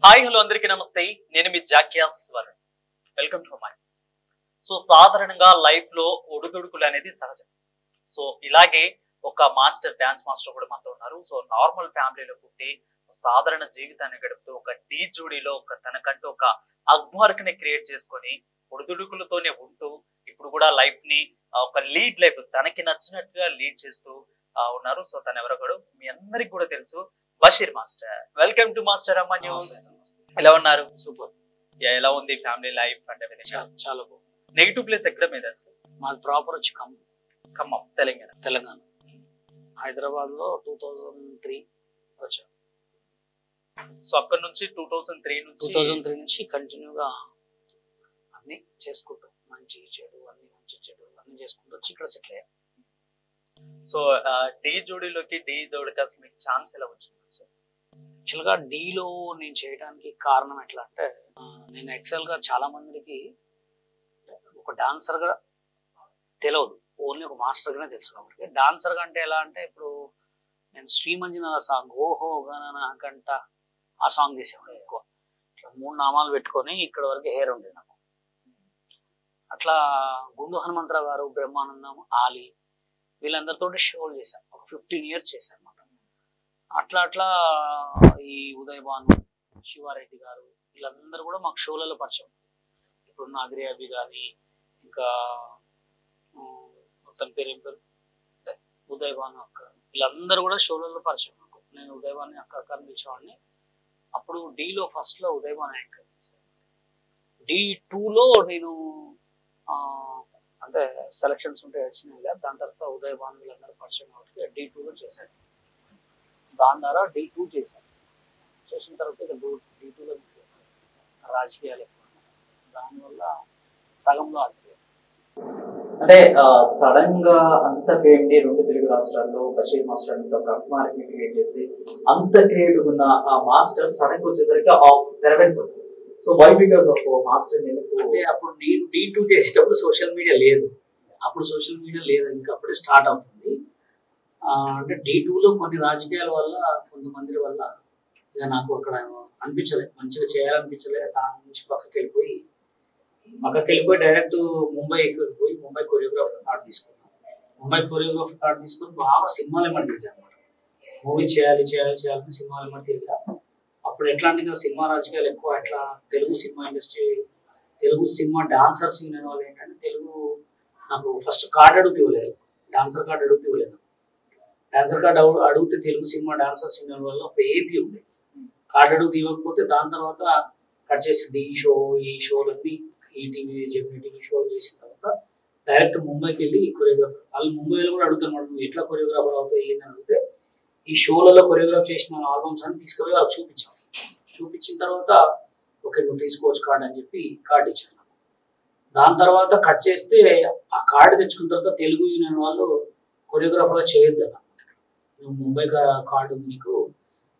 Hi hello అందరికీ నమస్తే. నేను మీ జాక్యాస్వర్. Welcome to my. సో సాధారణంగా లైఫ్ లో ఒడిదుడుకులు అనేది సహజం. సో ఇలాగే ఒక డాన్స్ మాస్టర్ కూడా మనతో ఉన్నారు. సో నార్మల్ ఫ్యామిలీలో పుట్టి సాధారణ జీవితాన్ని గడుపుతూ ఒక డీ జోడీలో తనకంటూ ఒక అగ్మార్క్ ని క్రియేట్ చేసుకొని ఒడిదుడుకులతోనే ఉంటూ ఇప్పుడు కూడా లైఫ్ ని ఒక లీడ్ లైఫ్ తనకి నచ్చినట్టుగా లీడ్ చేస్తూ ఉన్నారు. సో తను ఎవరో కూడా మీ అందరికి కూడా తెలుసు, Basheer master. Welcome to master అమ్మ న్యూస్. ఎలా ఉన్నారు? సూపర్. ఎలా ఉంది ఫ్యామిలీ లైఫ్ అంటే? చాలా బాగుంది. నెగిటివ్ ప్లేస్ ఎక్కడ మీద? మాది ప్రాపర్ వచ్చి ఖమ్మం, తెలంగాణ. హైదరాబాద్ లో 2003 వచ్చాను. సో అక్కడ నుంచి 2003 నుంచి కంటిన్యూగా అన్ని చేసుకుంటాం, మంచి చెడు అన్ని చేసుకుంటూ వచ్చి ఇక్కడ సెటిల్ అయ్యాం. సో డీ జోడీలోకి అసలు మీకు ఛాన్స్ ఎలా వచ్చింది? యాక్చువల్గా డీలో నేను చేయడానికి కారణం ఎట్లా అంటే, నేను యాక్చువల్గా చాలా మందికి ఒక డాన్సర్గా తెలియదు, ఓన్లీ ఒక మాస్టర్గానే తెలుసు. కాబట్టి డాన్సర్గా అంటే ఎలా అంటే, ఇప్పుడు నేను శ్రీమంజన సాంగ్ ఓహో గణ గంట ఆ సాంగ్ చేసేవాడు ఎక్కువ. ఇట్లా 3 నామాలు పెట్టుకొని ఇక్కడ వరకు హెయిర్ ఉండేది నాకు. అట్లా గుండు హనుమంతరావు గారు, బ్రహ్మానందం, ఆలీ వీళ్ళందరితో షోలు చేశాను. ఒక 15 years చేశాను అన్నమాట. అట్లా ఈ ఉదయ్ భాను, శివారెడ్డి గారు వీళ్ళందరూ కూడా మాకు షోలలో పరిచయం. ఇప్పుడు నాగరి అభి కానీ, ఇంకా మొత్తం పేరు ఏం పేరు, ఉదయ్ భాను అక్క, వీళ్ళందరూ కూడా షోలలో పరిచయం నాకు. నేను ఉదయ్ భాను అక్క అనిపించేవాడిని. అప్పుడు డీలో ఫస్ట్లో ఉదయ్ భాను యాంకర్, D2లో నేను అంటే సెలక్షన్స్ ఉంటే వచ్చినాయి. దాని తర్వాత ఉదయ్ భాను వీళ్ళందరూ పరిచయం కాబట్టి D2లో చేశాను. దాని ద్వారా D2 చేశాను. చేసిన తర్వాత ఇక D2లో రాజకీయాలు ఎక్కువ, దానివల్ల సగంలో ఆగిపోయాను. అంటే సడన్ గా అంత ఫేమ్ ని 2 తెలుగు రాష్ట్రాల్లో బషీర్ మాస్టర్ ఒక అగ్మార్క్ ని క్రియేట్ చేసి అంత క్రియేటివ్ ఉన్న ఆ మాస్టర్ సడన్ గా వచ్చేసరికి తెరవెళ్ళిపోతుంది. So why because of master? అంటే అప్పుడు నేను D2 చేసేటప్పుడు సోషల్ మీడియా లేదు. ఇంకా అప్పుడే స్టార్ట్ అవుతుంది. అంటే D2లో కొన్ని రాజకీయాల వల్ల, కొంతమంది వల్ల ఇక నాకు అక్కడ అనిపించలేదు, మంచిగా చేయాలనిపించలేదు. దాని నుంచి పక్కకి వెళ్ళిపోయి డైరెక్ట్ ముంబైకి పోయి ముంబై కొరియోగ్రాఫర్ కార్డు తీసుకుని బాగా సినిమాలు ఏమని తిరిగా అనమాట. మూవీ చేయాలి సినిమాలు ఏమని తిరిగా. అప్పుడు ఎట్లా అంటే సినిమా రాజకీయాలు ఎక్కువ. అట్లా Telugu cinema industry, Telugu cinema dancers union వాళ్ళు ఏంటంటే, తెలుగు నాకు ఫస్ట్ కార్డు అడుగుతూ ఇవ్వలేదు, డాన్సర్ కార్డు అడుగుతూ ఇవ్వలేదు. డాన్సర్ కార్డు అడిగితే తెలుగు సినిమా డాన్సర్స్ యూనియన్ వల్ల ఒక ఏపీ ఉంది. కార్డు అడుగుతూ ఇవ్వకపోతే దాని తర్వాత కట్ చేసి డి షో, ఈ షోలన్నీ ఈటీవీ, జెమినీ టీవీ షోలు చేసిన తర్వాత డైరెక్ట్ ముంబైకి వెళ్ళి కొరియోగ్రాఫర్ వాళ్ళు ముంబైలో కూడా అడుగుతారు, నువ్వు ఎట్లా కొరియోగ్రాఫర్ అవుతావు ఏందని అడిగితే, ఈ షోలలో కొరియోగ్రాఫ్ చేసిన ఆల్బమ్స్ అని తీసుకుపోయి వాళ్ళకి చూపించిన తర్వాత ఓకే నువ్వు తీసుకోవచ్చు కార్డు అని చెప్పి కార్డు ఇచ్చాను. దాని తర్వాత కట్ చేస్తే ఆ కార్డు తెచ్చుకున్న తర్వాత తెలుగు యూనియన్ వాళ్ళు కొరియోగ్రాఫర్గా చేయొద్దు అన్న. నువ్వు ముంబై కార్డు ఉంది నీకు,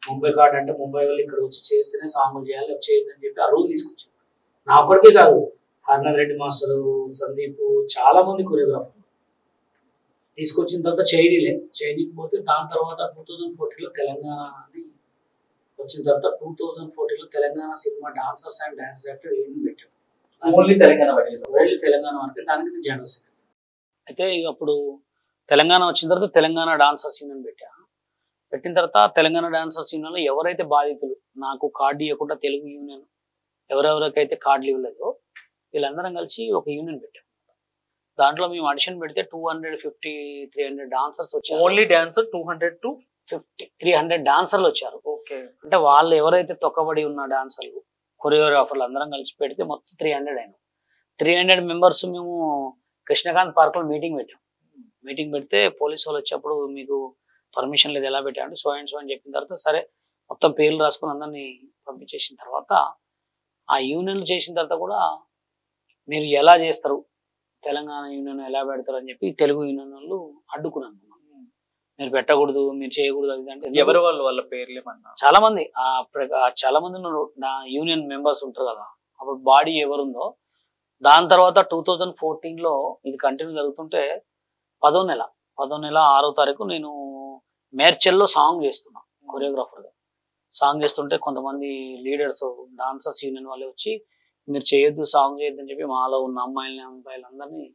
ముంబై కార్డు అంటే ముంబై వాళ్ళు ఇక్కడ వచ్చి చేస్తేనే సాంగులు చేయాలి, చేయొద్దు అని చెప్పి ఆ రూల్ తీసుకొచ్చాను. నా ఒక్కడికే కాదు, హర్నాథ్ రెడ్డి మాస్టరు, సందీప్, చాలా మంది కొరియోగ్రాఫర్లు తీసుకొచ్చిన తర్వాత చేయకపోతే దాని తర్వాత 2014లో తెలంగాణ అని వచ్చిన తర్వాత 2014లో Telangana cinema dancers and dance director union పెట్టారు. ఓన్లీ తెలంగాణ వరకు. దానికి నేను జనరల్ సెక్రటరీ. అయితే అప్పుడు తెలంగాణ వచ్చిన తర్వాత తెలంగాణ డాన్సర్స్ యూనియన్ పెట్టిన తర్వాత తెలంగాణ డాన్సర్స్ యూనియన్లో ఎవరైతే బాధితులు, నాకు కార్డు ఇవ్వకుండా తెలుగు యూనియన్ ఎవరెవరికైతే కార్డులు ఇవ్వలేదో వీళ్ళందరం కలిసి ఒక యూనియన్ పెట్టాం. దాంట్లో మేము ఆడిషన్ పెడితే 250-300 డాన్సర్స్ వచ్చారు. ఓన్లీ డాన్సర్ 200 to 300 డాన్సర్లు వచ్చారు. ఓకే. అంటే వాళ్ళు ఎవరైతే తొక్కబడి ఉన్న డాన్సర్లు, కొరియోగ్రాఫర్లు అందరం కలిసి పెడితే మొత్తం 300 అయినాం. 300 మెంబర్స్ మేము కృష్ణకాంత్ పార్క్లో మీటింగ్ పెడితే పోలీసు వాళ్ళు వచ్చేప్పుడు మీకు పర్మిషన్ లేదు, ఎలా పెట్టామంటే సో అని చెప్పిన తర్వాత సరే మొత్తం పేర్లు రాసుకుని అందరినీ పంపించేసిన తర్వాత ఆ యూనియన్లు చేసిన తర్వాత కూడా మీరు ఎలా చేస్తారు, తెలంగాణ యూనియన్ ఎలా పెడతారు అని చెప్పి తెలుగు యూనియన్ వాళ్ళు అడ్డుకున్నాను. మీరు పెట్టకూడదు, మీరు చేయకూడదు అది అంటే. ఎవరు వాళ్ళ పేర్లు ఏమన్నా? చాలా మంది నా యూనియన్ మెంబర్స్ ఉంటారు కదా, అప్పుడు బాడీ ఎవరుందో. దాని తర్వాత 2014లో ఇది కంటిన్యూ జరుగుతుంటే 10వ నెల 6వ తారీఖు నేను మేడ్చల్లో సాంగ్ చేస్తున్నా కొరియోగ్రాఫర్గా. సాంగ్ చేస్తుంటే కొంతమంది లీడర్స్ డాన్సర్స్ యూనియన్ వాళ్ళే వచ్చి మీరు చేయొద్దు సాంగ్ చేయొద్దు అని చెప్పి మాలో ఉన్న అమ్మాయిలని అబ్బాయిలందరినీ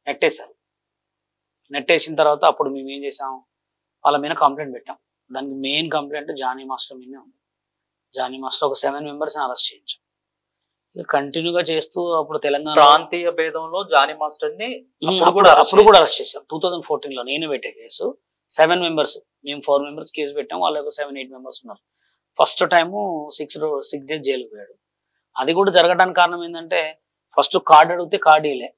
నెట్టేశారు. నెట్టేసిన తర్వాత అప్పుడు మేము ఏం చేసాం, వాళ్ళ మీద కంప్లైంట్ పెట్టాం. దానికి మెయిన్ కంప్లైంట్ జానీ మాస్టర్ మీదే ఉంది. జానీ మాస్టర్ ఒక 7 మెంబర్స్ అరెస్ట్ చేయించాం. కంటిన్యూగా చేస్తూ అప్పుడు తెలంగాణ ప్రాంతీయ భేదంలో జానీ మాస్టర్ ని అప్పుడు కూడా అరెస్ట్ చేశాం. 2014లో నేను పెట్టే కేసు 7 మెంబర్స్, మేము 4 మెంబర్స్ కేసు పెట్టాం, వాళ్ళకి 7-8 మెంబర్స్ ఉన్నారు. ఫస్ట్ టైము 6 days జైలుకి పోయాడు. అది కూడా జరగడానికి కారణం ఏంటంటే ఫస్ట్ కార్డు అడిగితే కార్డు ఇలే,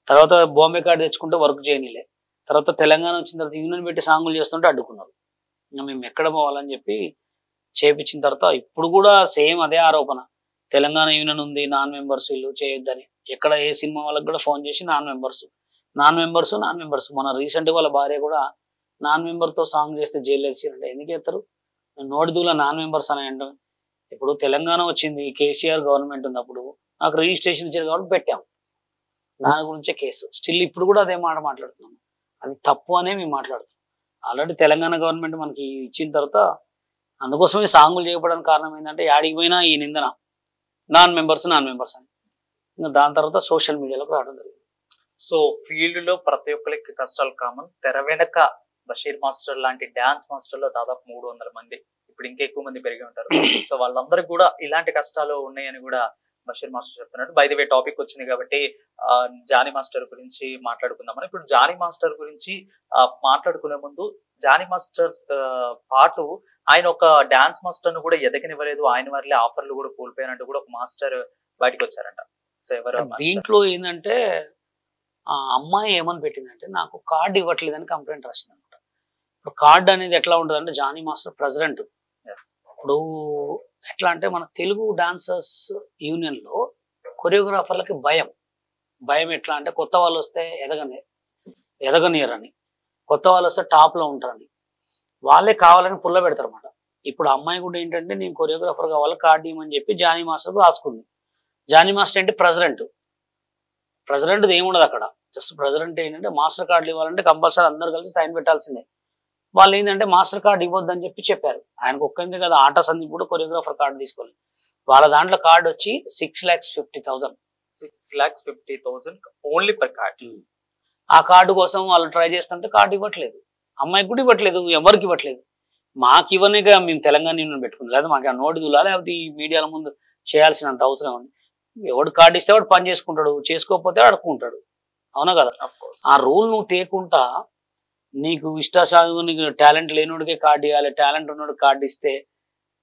తర్వాత బాంబే కార్డు తెచ్చుకుంటే వర్క్ చేయనిలే, తర్వాత తెలంగాణ వచ్చిన తర్వాత యూనియన్ పెట్టి సాంగులు చేస్తుంటే అడ్డుకున్నారు. ఇంకా మేము ఎక్కడ పోవాలని చెప్పి చేపించిన తర్వాత ఇప్పుడు కూడా సేమ్ అదే ఆరోపణ, తెలంగాణ యూనియన్ ఉంది, నాన్ మెంబర్స్ వీళ్ళు చేయొద్దని. ఎక్కడ ఏ సినిమా వాళ్ళకి కూడా ఫోన్ చేసి నాన్ మెంబర్స్. మన రీసెంట్గా వాళ్ళ భార్య కూడా నాన్ మెంబర్తో సాంగ్ చేస్తే జైలు వేసిరంటే ఎందుకు చేస్తారు? నోటిదూల నాన్ మెంబర్స్ అని అంటే ఇప్పుడు తెలంగాణ వచ్చింది, కేసీఆర్ గవర్నమెంట్ ఉన్నప్పుడు నాకు రిజిస్ట్రేషన్ ఇచ్చారు కాబట్టి పెట్టాం, దాని గురించే కేసు. స్టిల్ ఇప్పుడు కూడా అదే మాట మాట్లాడుతున్నాం, అది తప్పు అనే మేము మాట్లాడుతున్నాం. ఆల్రెడీ తెలంగాణ గవర్నమెంట్ మనకి ఇచ్చిన తర్వాత అందుకోసమే సాంగులు చేయకపోవడానికి కారణం ఏంటంటే యాడికి పోయినా ఈ నిందన నాన్ మెంబర్స్ అని. ఇంకా దాని తర్వాత సోషల్ మీడియాలోకి రావడం జరిగింది. సో ఫీల్డ్ లో ప్రతి ఒక్కరికి కష్టాలు కామన్. తెర వెనక బషీర్ మాస్టర్ లాంటి డాన్స్ మాస్టర్లో దాదాపు 300 మంది, ఇప్పుడు ఇంకా ఎక్కువ మంది పెరిగి ఉంటారు. సో వాళ్ళందరికీ కూడా ఇలాంటి కష్టాలు ఉన్నాయని కూడా బషీర్ మాస్టర్ చెప్తున్నట్టు. బై ది వే టాపిక్ వచ్చింది కాబట్టి జానీ మాస్టర్ గురించి మాట్లాడుకుందామని. ఇప్పుడు జానీ మాస్టర్ గురించి మాట్లాడుకునే ముందు, జానీ మాస్టర్ పాటు ఆయన ఒక డాన్స్ మాస్టర్ ను కూడా ఎదగనివ్వలేదు, ఆయన వల్లే ఆఫర్లు కూడా కోల్పోయారంటూ కూడా ఒక మాస్టర్ బయటకు వచ్చారంట. సో ఎవరు దీంట్లో ఏంటంటే ఆ అమ్మాయి ఏమని పెట్టిందంటే నాకు కార్డు ఇవ్వట్లేదని కంప్లైంట్ రాసింది అనమాట. ఇప్పుడు కార్డు అనేది ఎట్లా ఉంటుంది అంటే జానీ మాస్టర్ ప్రెసిడెంట్. ఇప్పుడు ఎట్లా అంటే మన తెలుగు డాన్సర్స్ యూనియన్ లో కొరియోగ్రాఫర్లకి భయం ఎట్లా అంటే కొత్త వాళ్ళు వస్తే ఎదగనియరని, కొత్త వాళ్ళు వస్తే టాప్ లో ఉంటారని, వాళ్ళే కావాలని పుల్ల పెడతారు అనమాట. ఇప్పుడు అమ్మాయి కూడా ఏంటంటే నేను కొరియోగ్రాఫర్ కావాలి కార్డు ఇవ్వమని చెప్పి జానీ మాస్టర్ రాసుకుంది. జానీ మాస్టర్ అంటే ప్రెసిడెంట్ ఏముండదు అక్కడ, జస్ట్ ప్రెసిడెంట్ ఏంటంటే మాస్టర్ కార్డులు ఇవ్వాలంటే కంపల్సరీ అందరు కలిసి సైన్ పెట్టాల్సిందే. వాళ్ళు ఏంటంటే మాస్టర్ కార్డు ఇవ్వద్దని చెప్పారు. ఆయనకు ఒక్కరికే కదా, ఆట సందీప్ కూడా కొరియోగ్రాఫర్ కార్డు తీసుకోవాలి. వాళ్ళ దాంట్లో కార్డు వచ్చి 6,50,000 ఓన్లీ పర్ కార్డ్. ఆ కార్డు కోసం వాళ్ళు ట్రై చేస్తుంటే కార్డు ఇవ్వట్లేదు, అమ్మాయికి కూడా ఇవ్వట్లేదు, ఎవరికి ఇవ్వట్లేదు. మాకు ఇవ్వనిగా మేము తెలంగాణ యూనియన్ పెట్టుకుంది, లేదా మాకు ఆ నోటి దులా లేకపోతే ఈ మీడియాల ముందు చేయాల్సినంత అవసరం ఉంది. ఎవడు కార్డు ఇస్తే వాడు పని చేసుకుంటాడు, చేసుకోకపోతే అడుక్కుంటాడు, అవునా కదా? ఆ రూల్ నువ్వు తేకుంటా నీకు ఇష్టాసాగు నీకు టాలెంట్ లేనివాడికే కార్డు ఇవ్వాలి, టాలెంట్ ఉన్నోడికి కార్డు ఇస్తే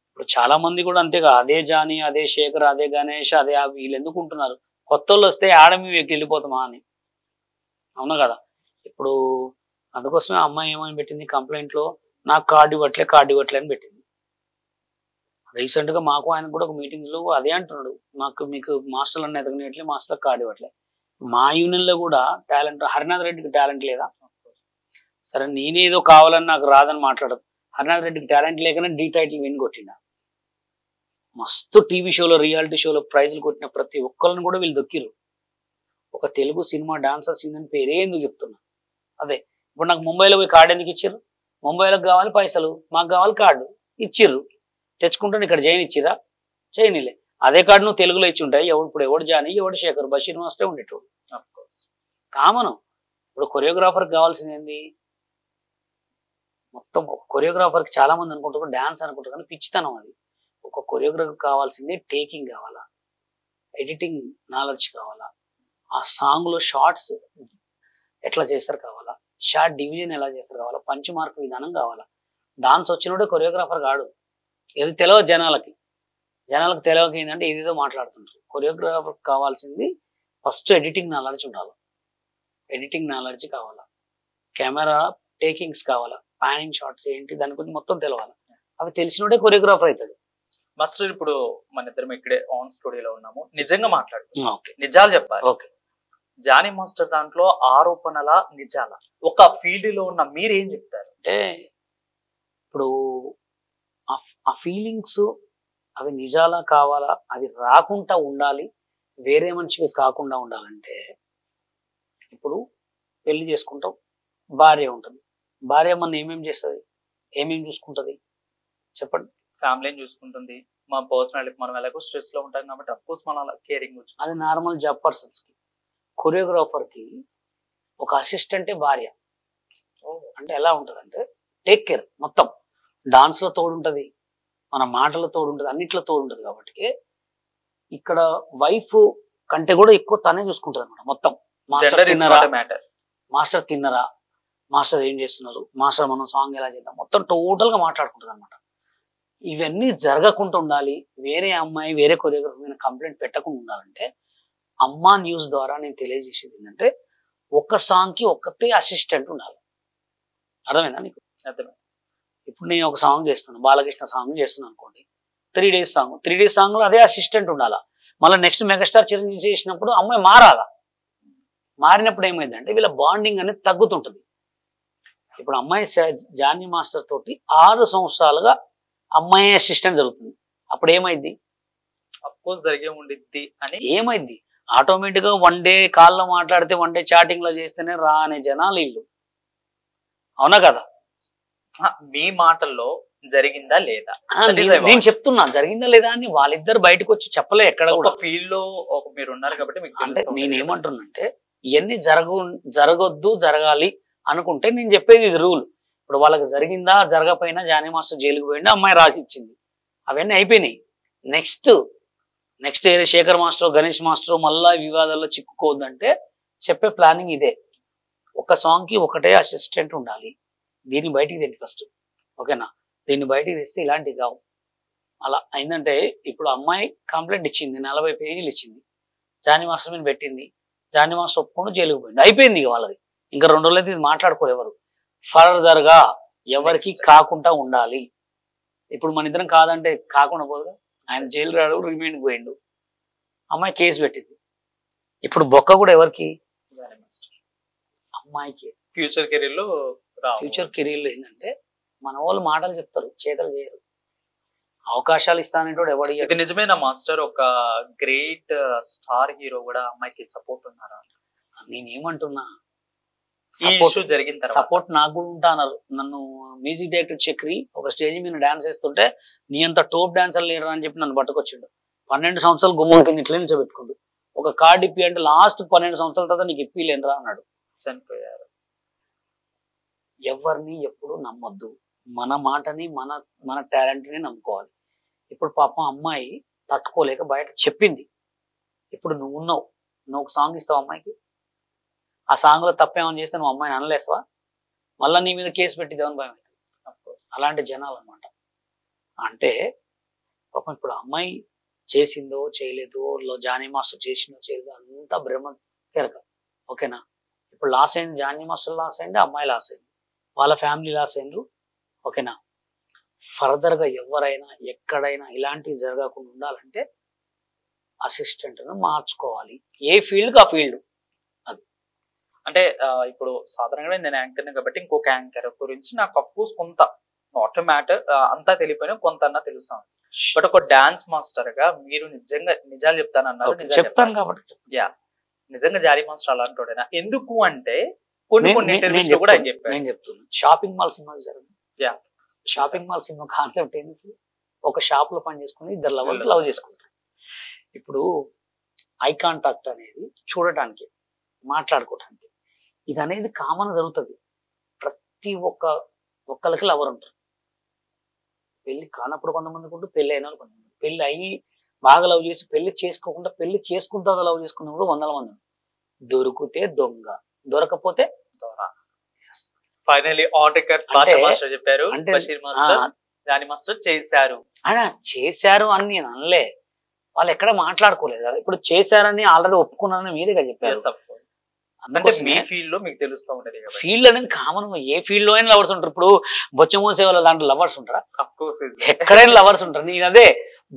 ఇప్పుడు చాలా మంది కూడా అంతేగా, అదే జానీ, అదే శేఖర్, అదే గణేష్, అదే వీళ్ళు ఎందుకు ఉంటున్నారు? కొత్త వాళ్ళు వస్తే ఆడ మేము వెళ్ళిపోతామా అని, అవునా కదా? ఇప్పుడు అందుకోసమే అమ్మాయి ఏమని పెట్టింది కంప్లైంట్ లో, నాకు కార్డు ఇవ్వట్లే అని పెట్టింది. రీసెంట్ గా మాకు ఆయన కూడా ఒక మీటింగ్ లో అదే అంటున్నాడు, మీకు మాస్టర్లు అన్న ఎదగనియట్లే, మాస్టర్ కార్డు ఇవ్వట్లే. మా యూనియన్ లో కూడా టాలెంట్, హరినాథ్ రెడ్డికి టాలెంట్ లేదా? సరే నేనేదో కావాలని నాకు రాదని మాట్లాడదు. హరినాథ్ రెడ్డికి టాలెంట్ లేకనే డీ టైటిల్ విన్ కొట్టిన, మస్తు టీవీ షోలో రియాలిటీ షోలో ప్రైజ్లు కొట్టిన ప్రతి ఒక్కరిని కూడా వీళ్ళు దొక్కిరు. ఒక తెలుగు సినిమా డాన్సర్స్ యూనియన్ పేరే ఎందుకు చెప్తున్నా? అదే ఇప్పుడు నాకు ముంబైలో పోయి కార్డు ఎందుకు ఇచ్చిర్రు? ముంబైలోకి కావాలి పైసలు, మాకు కావాలి కార్డు ఇచ్చిర్రు, తెచ్చుకుంటాను. ఇక్కడ చేయనిచ్చిరా? చేయనిలే. అదే కార్డు నువ్వు తెలుగులో ఇచ్చి ఉంటాయి, ఇప్పుడు ఎవడు జానీ, ఎవడు శేఖర్, బషీర్ మాస్టర్ ఉండేటోడు కామను. ఇప్పుడు కొరియోగ్రాఫర్కి కావాల్సింది ఏంది? మొత్తం ఒక కొరియోగ్రాఫర్కి చాలా మంది అనుకుంటారు డాన్స్ అనుకుంటారు, కానీ పిచ్చితనం అది. ఒక కొరియోగ్రాఫర్ కావాల్సింది టేకింగ్ కావాలా, ఎడిటింగ్ నాలెడ్జ్ కావాలా, ఆ సాంగ్ లో షార్ట్స్ ఎట్లా చేస్తారు కావాలా, షార్ట్ డివిజన్ ఎలా చేస్తారు కావాలా, పంచ్ మార్క్ విధానం కావాలా. డాన్స్ వచ్చినోడే కొరియోగ్రాఫర్ కాడు. ఇది తెలియదు జనాలకి తెలియక ఏంటంటే ఏదేదో మాట్లాడుతుంటారు. కొరియోగ్రాఫర్ కావాల్సింది ఫస్ట్ ఎడిటింగ్ నాలెడ్జ్ ఉండాలి, ఎడిటింగ్ నాలెడ్జ్ కావాలా, కెమెరా టేకింగ్స్ కావాలా, ప్యానింగ్ షాట్స్ ఏంటి దాని గురించి మొత్తం తెలవాలి. అవి తెలిసినోడే కొరియోగ్రాఫర్ అవుతాడు. మాస్టర్ ఇప్పుడు మన ఇద్దరం ఇక్కడే ఆన్ స్టూడియోలో ఉన్నాము, నిజంగా మాట్లాడుతున్నాం, నిజాలు చెప్పాలి. ఓకే, జానీ మాస్టర్ దాంట్లో ఆరోపణల నిజాల ఒక ఫీల్డ్ లో ఉన్న మీరేం చెప్తారు? అంటే ఇప్పుడు ఆ ఫీలింగ్స్ అవి నిజాలా కావాలా, అవి రాకుండా ఉండాలి, వేరే మనిషికి కాకుండా ఉండాలంటే ఇప్పుడు పెళ్లి చేసుకుంటాం, భార్య ఉంటుంది, భార్య మన ఏమేమి చేస్తుంది, ఏమేమి చూసుకుంటుంది చెప్పండి? ఫ్యామిలీని చూసుకుంటుంది, మా పర్సనాలిటీ మనం ఎలాగో స్ట్రెస్ లో ఉంటాం కాబట్టి అఫ్ కోర్స్ మన కేరింగ్. అది నార్మల్ జాబ్ పర్సన్స్ కి. కొరియోగ్రాఫర్ కి ఒక అసిస్టెంటే భార్య. అంటే ఎలా ఉంటది అంటే టేక్ కేర్, మొత్తం డాన్స్ లో తోడుంటది, మన మాటలో తోడుంటది, అన్నిట్లో తోడుంటది. కాబట్టి ఇక్కడ వైఫ్ కంటే కూడా ఎక్కువ తనే చూసుకుంటది అనమాట మొత్తం. మాస్టర్ తిన్నరా, మాస్టర్ తిన్నరా, మాస్టర్ ఏం చేస్తున్నారు, మాస్టర్ మనం సాంగ్ ఎలా చేద్దాం, మొత్తం టోటల్ గా మాట్లాడుకుంటది అనమాట. ఇవన్నీ జరగకుండా ఉండాలి, వేరే అమ్మాయి వేరే కొరియోగ్రఫర్ మీద కంప్లైంట్ పెట్టకుండా ఉండాలంటే అమ్మా న్యూస్ ద్వారా నేను తెలియజేసేది ఏంటంటే ఒక సాంగ్ కి ఒక్కతే అసిస్టెంట్ ఉండాలి. అర్థమైందా నీకు? అర్థమైంది. ఇప్పుడు నేను ఒక సాంగ్ చేస్తున్నాను, బాలకృష్ణ సాంగ్ చేస్తున్నాను అనుకోండి, 3 days సాంగ్, 3 days సాంగ్ లో అదే అసిస్టెంట్ ఉండాలా. మళ్ళీ నెక్స్ట్ మెగాస్టార్ చిరంజీవి చేసినప్పుడు అమ్మాయి మారాలా. మారినప్పుడు ఏమైందంటే వీళ్ళ బాండింగ్ అనేది తగ్గుతుంటది. ఇప్పుడు అమ్మాయి జానీ మాస్టర్ తోటి 6 సంవత్సరాలుగా అమ్మాయి అసిస్టెంట్ జరుగుతుంది. అప్పుడు ఏమైంది? అఫ్కోర్స్ జరిగే ఉండిద్ది అని ఏమైంది? ఆటోమేటిక్ గా 1 day కాల్లో మాట్లాడితే 1 day చాటింగ్ లో చేస్తేనే రానే జనాలు ఇల్లు. అవునా కదా? మీ మాటల్లో జరిగిందా లేదా? నేను చెప్తున్నా జరిగిందా లేదా అని. వాళ్ళిద్దరు బయటకు వచ్చి చెప్పలే ఎక్కడ కూడా. ఫీల్డ్ లో మీరు ఉన్నారు కాబట్టి మీకు అంటే నేనేమంటున్నానంటే ఇవన్నీ జరగొద్దు, జరగాలి అనుకుంటే నేను చెప్పేది ఇది రూల్. ఇప్పుడు వాళ్ళకి జరిగిందా జరగపోయినా జానీ మాస్టర్ జైలుకు పోయిందా, అమ్మాయి రాసి ఇచ్చింది, అవన్నీ అయిపోయినాయి. నెక్స్ట్ ఏదో శేఖర్ మాస్టర్, గణేష్ మాస్టర్ మళ్ళా వివాదాల్లో చిక్కుకోవద్దంటే చెప్పే ప్లానింగ్ ఇదే. ఒక సాంగ్ కి ఒకటే అసిస్టెంట్ ఉండాలి. దీన్ని బయటికి తెండి ఫస్ట్, ఓకేనా? దీన్ని బయటికి తెస్తే ఇలాంటివి కావు. అలా అయిందంటే ఇప్పుడు అమ్మాయి కంప్లైంట్ ఇచ్చింది, 40 పేజీలు ఇచ్చింది, జానీ మాస్టర్ మీద పెట్టింది, జానీ మాస్టర్ ఒప్పుకొని జైలుకు పోయింది, అయిపోయింది ఇక వాళ్ళది. ఇంకా 2 రోజులైతే ఇది మాట్లాడుకోరు ఎవరు. ఫర్దర్ గా ఎవరికి కాకుండా ఉండాలి. ఇప్పుడు మన ఇద్దరం కాదంటే కాకుండా పోదు. ఆయన జైలు రాడు, రిమైండ్ పోయిండు, అమ్మాయి కేసు పెట్టింది. ఇప్పుడు బొక్క కూడా ఎవరికి? అమ్మాయికి. ఫ్యూచర్ కెరీర్ లో ఏంటంటే మన వాళ్ళు మాటలు చెప్తారు, చేతలు చేయరు. అవకాశాలు ఇస్తానంటే ఎవడు? ఇది నిజమేనా మాస్టర్? ఒక గ్రేట్ స్టార్ హీరో కూడా అమ్మాయికి సపోర్ట్ ఉన్నారా? నేనేమంటున్నా, జరిగిన సపోర్ట్ నాకు కూడా ఉంటాన్నారు. నన్ను మ్యూజిక్ డైరెక్టర్ చక్రి ఒక స్టేజ్ మీద డాన్స్ వేస్తుంటే నీ అంత టోప్ డాన్సర్ లేరు అని చెప్పి నన్ను పట్టుకొచ్చిండు. 12 సంవత్సరాలు గుమ్మం కింద ఇట్లా నిల్చోబెట్టుకుండు. ఒక కార్డు ఇప్పి అంటే లాస్ట్ 12 సంవత్సరాల తర్వాత నీకు ఇప్పిలేనరా అన్నాడు. చనిపోయారు. ఎవరిని ఎప్పుడు నమ్మొద్దు, మన మాటని మన టాలెంట్ ని నమ్ముకోవాలి. ఇప్పుడు పాపం అమ్మాయి తట్టుకోలేక బయట చెప్పింది. ఇప్పుడు నువ్వు ఒక సాంగ్ ఇస్తావు అమ్మాయికి, ఆ సాంగ్ లో తప్పేమని చేస్తే నువ్వు అమ్మాయిని అనలేస్తావా? మళ్ళీ నీ మీద కేసు పెట్టిద్దామని భయం అవుతుంది. అలాంటి జనాలు అనమాట. అంటే పాపం ఇప్పుడు అమ్మాయి చేసిందో చేయలేదో, జానీ మాస్టర్ చేసిందో చేయలేదో అంతా బ్రహ్మ కెరక, ఓకేనా? ఇప్పుడు లాస్ అయింది జానీ మాస్టర్, లాస్ అయింది అమ్మాయి, లాస్ అయింది వాళ్ళ ఫ్యామిలీ, లాస్ అయింది, ఓకేనా? ఫర్దర్ గా ఎవరైనా ఎక్కడైనా ఇలాంటివి జరగకుండా ఉండాలంటే అసిస్టెంట్ మార్చుకోవాలి. ఏ ఫీల్డ్ కి ఆ ఫీల్డ్. అంటే ఇప్పుడు సాధారణంగా నేను యాంకర్ కాబట్టి ఇంకొక యాంకర్ గురించి నాకు అఫ్కోర్స్ కొంత నాట్ మ్యాటర్ అంతా తెలియపోయినా కొంత అన్నా తెలుస్తాను. బట్ ఒక డాన్స్ మాస్టర్ గా మీరు నిజాలు చెప్తానన్నారు. చెప్తాను కాబట్టి నిజంగా జానీ మాస్టర్ అలాంటోడేనా? ఎందుకు అంటే కొన్ని ఇంటర్వ్యూస్ లో కూడా ఆయన చెప్పారు. నేను చెప్తున్నా, షాపింగ్ మాల్ సినిమాలు జరిగింది. షాపింగ్ మాల్ సినిమా కాన్సెప్ట్ ఏంటి? ఒక షాప్ లో పని చేసుకుని 2 లవర్స్ లవ్ చేసుకుంటారు. ఇప్పుడు ఐ కాంటాక్ట్ అనేది చూడటానికి, మాట్లాడుకోవటానికి, ఇది అనేది కామన్ జరుగుతుంది. ప్రతి ఒక్కరికి లవర్ ఉంటారు. పెళ్లి కానప్పుడు కొంతమందికి ఉంటూ, పెళ్లి అయిన వాళ్ళు కొంతమంది, పెళ్లి అయ్యి బాగా లవ్ చేసి పెళ్లి చేసుకోకుండా పెళ్లి చేసుకుంటా లవ్ చేసుకున్నప్పుడు 100 మంది. దొరికితే దొంగ, దొరకపోతే దొర. ఫైనల్లీ ఆన్ రికార్డ్స్ మాస్టర్ చెప్పారు, బషీర్ మాస్టర్ జానీ మాస్టర్ చేశారు అని నేను అనలే. వాళ్ళు ఎక్కడ మాట్లాడుకోలేదు కదా. ఇప్పుడు చేశారని ఆల్రెడీ ఒప్పుకున్నారని మీరేగా చెప్పారు. ఫీల్డ్ లో మీకు తెలుస్తూ ఉంటది. ఫీల్డ్ అనేది కామన్, ఏ ఫీల్డ్ లో అయినా లవర్స్ ఉంటారు. ఇప్పుడు బొచ్చమూసే వాళ్ళ దాంట్లో లవర్స్ ఉంటారా? ఎక్కడైనా లవర్స్ ఉంటారు. నేను అదే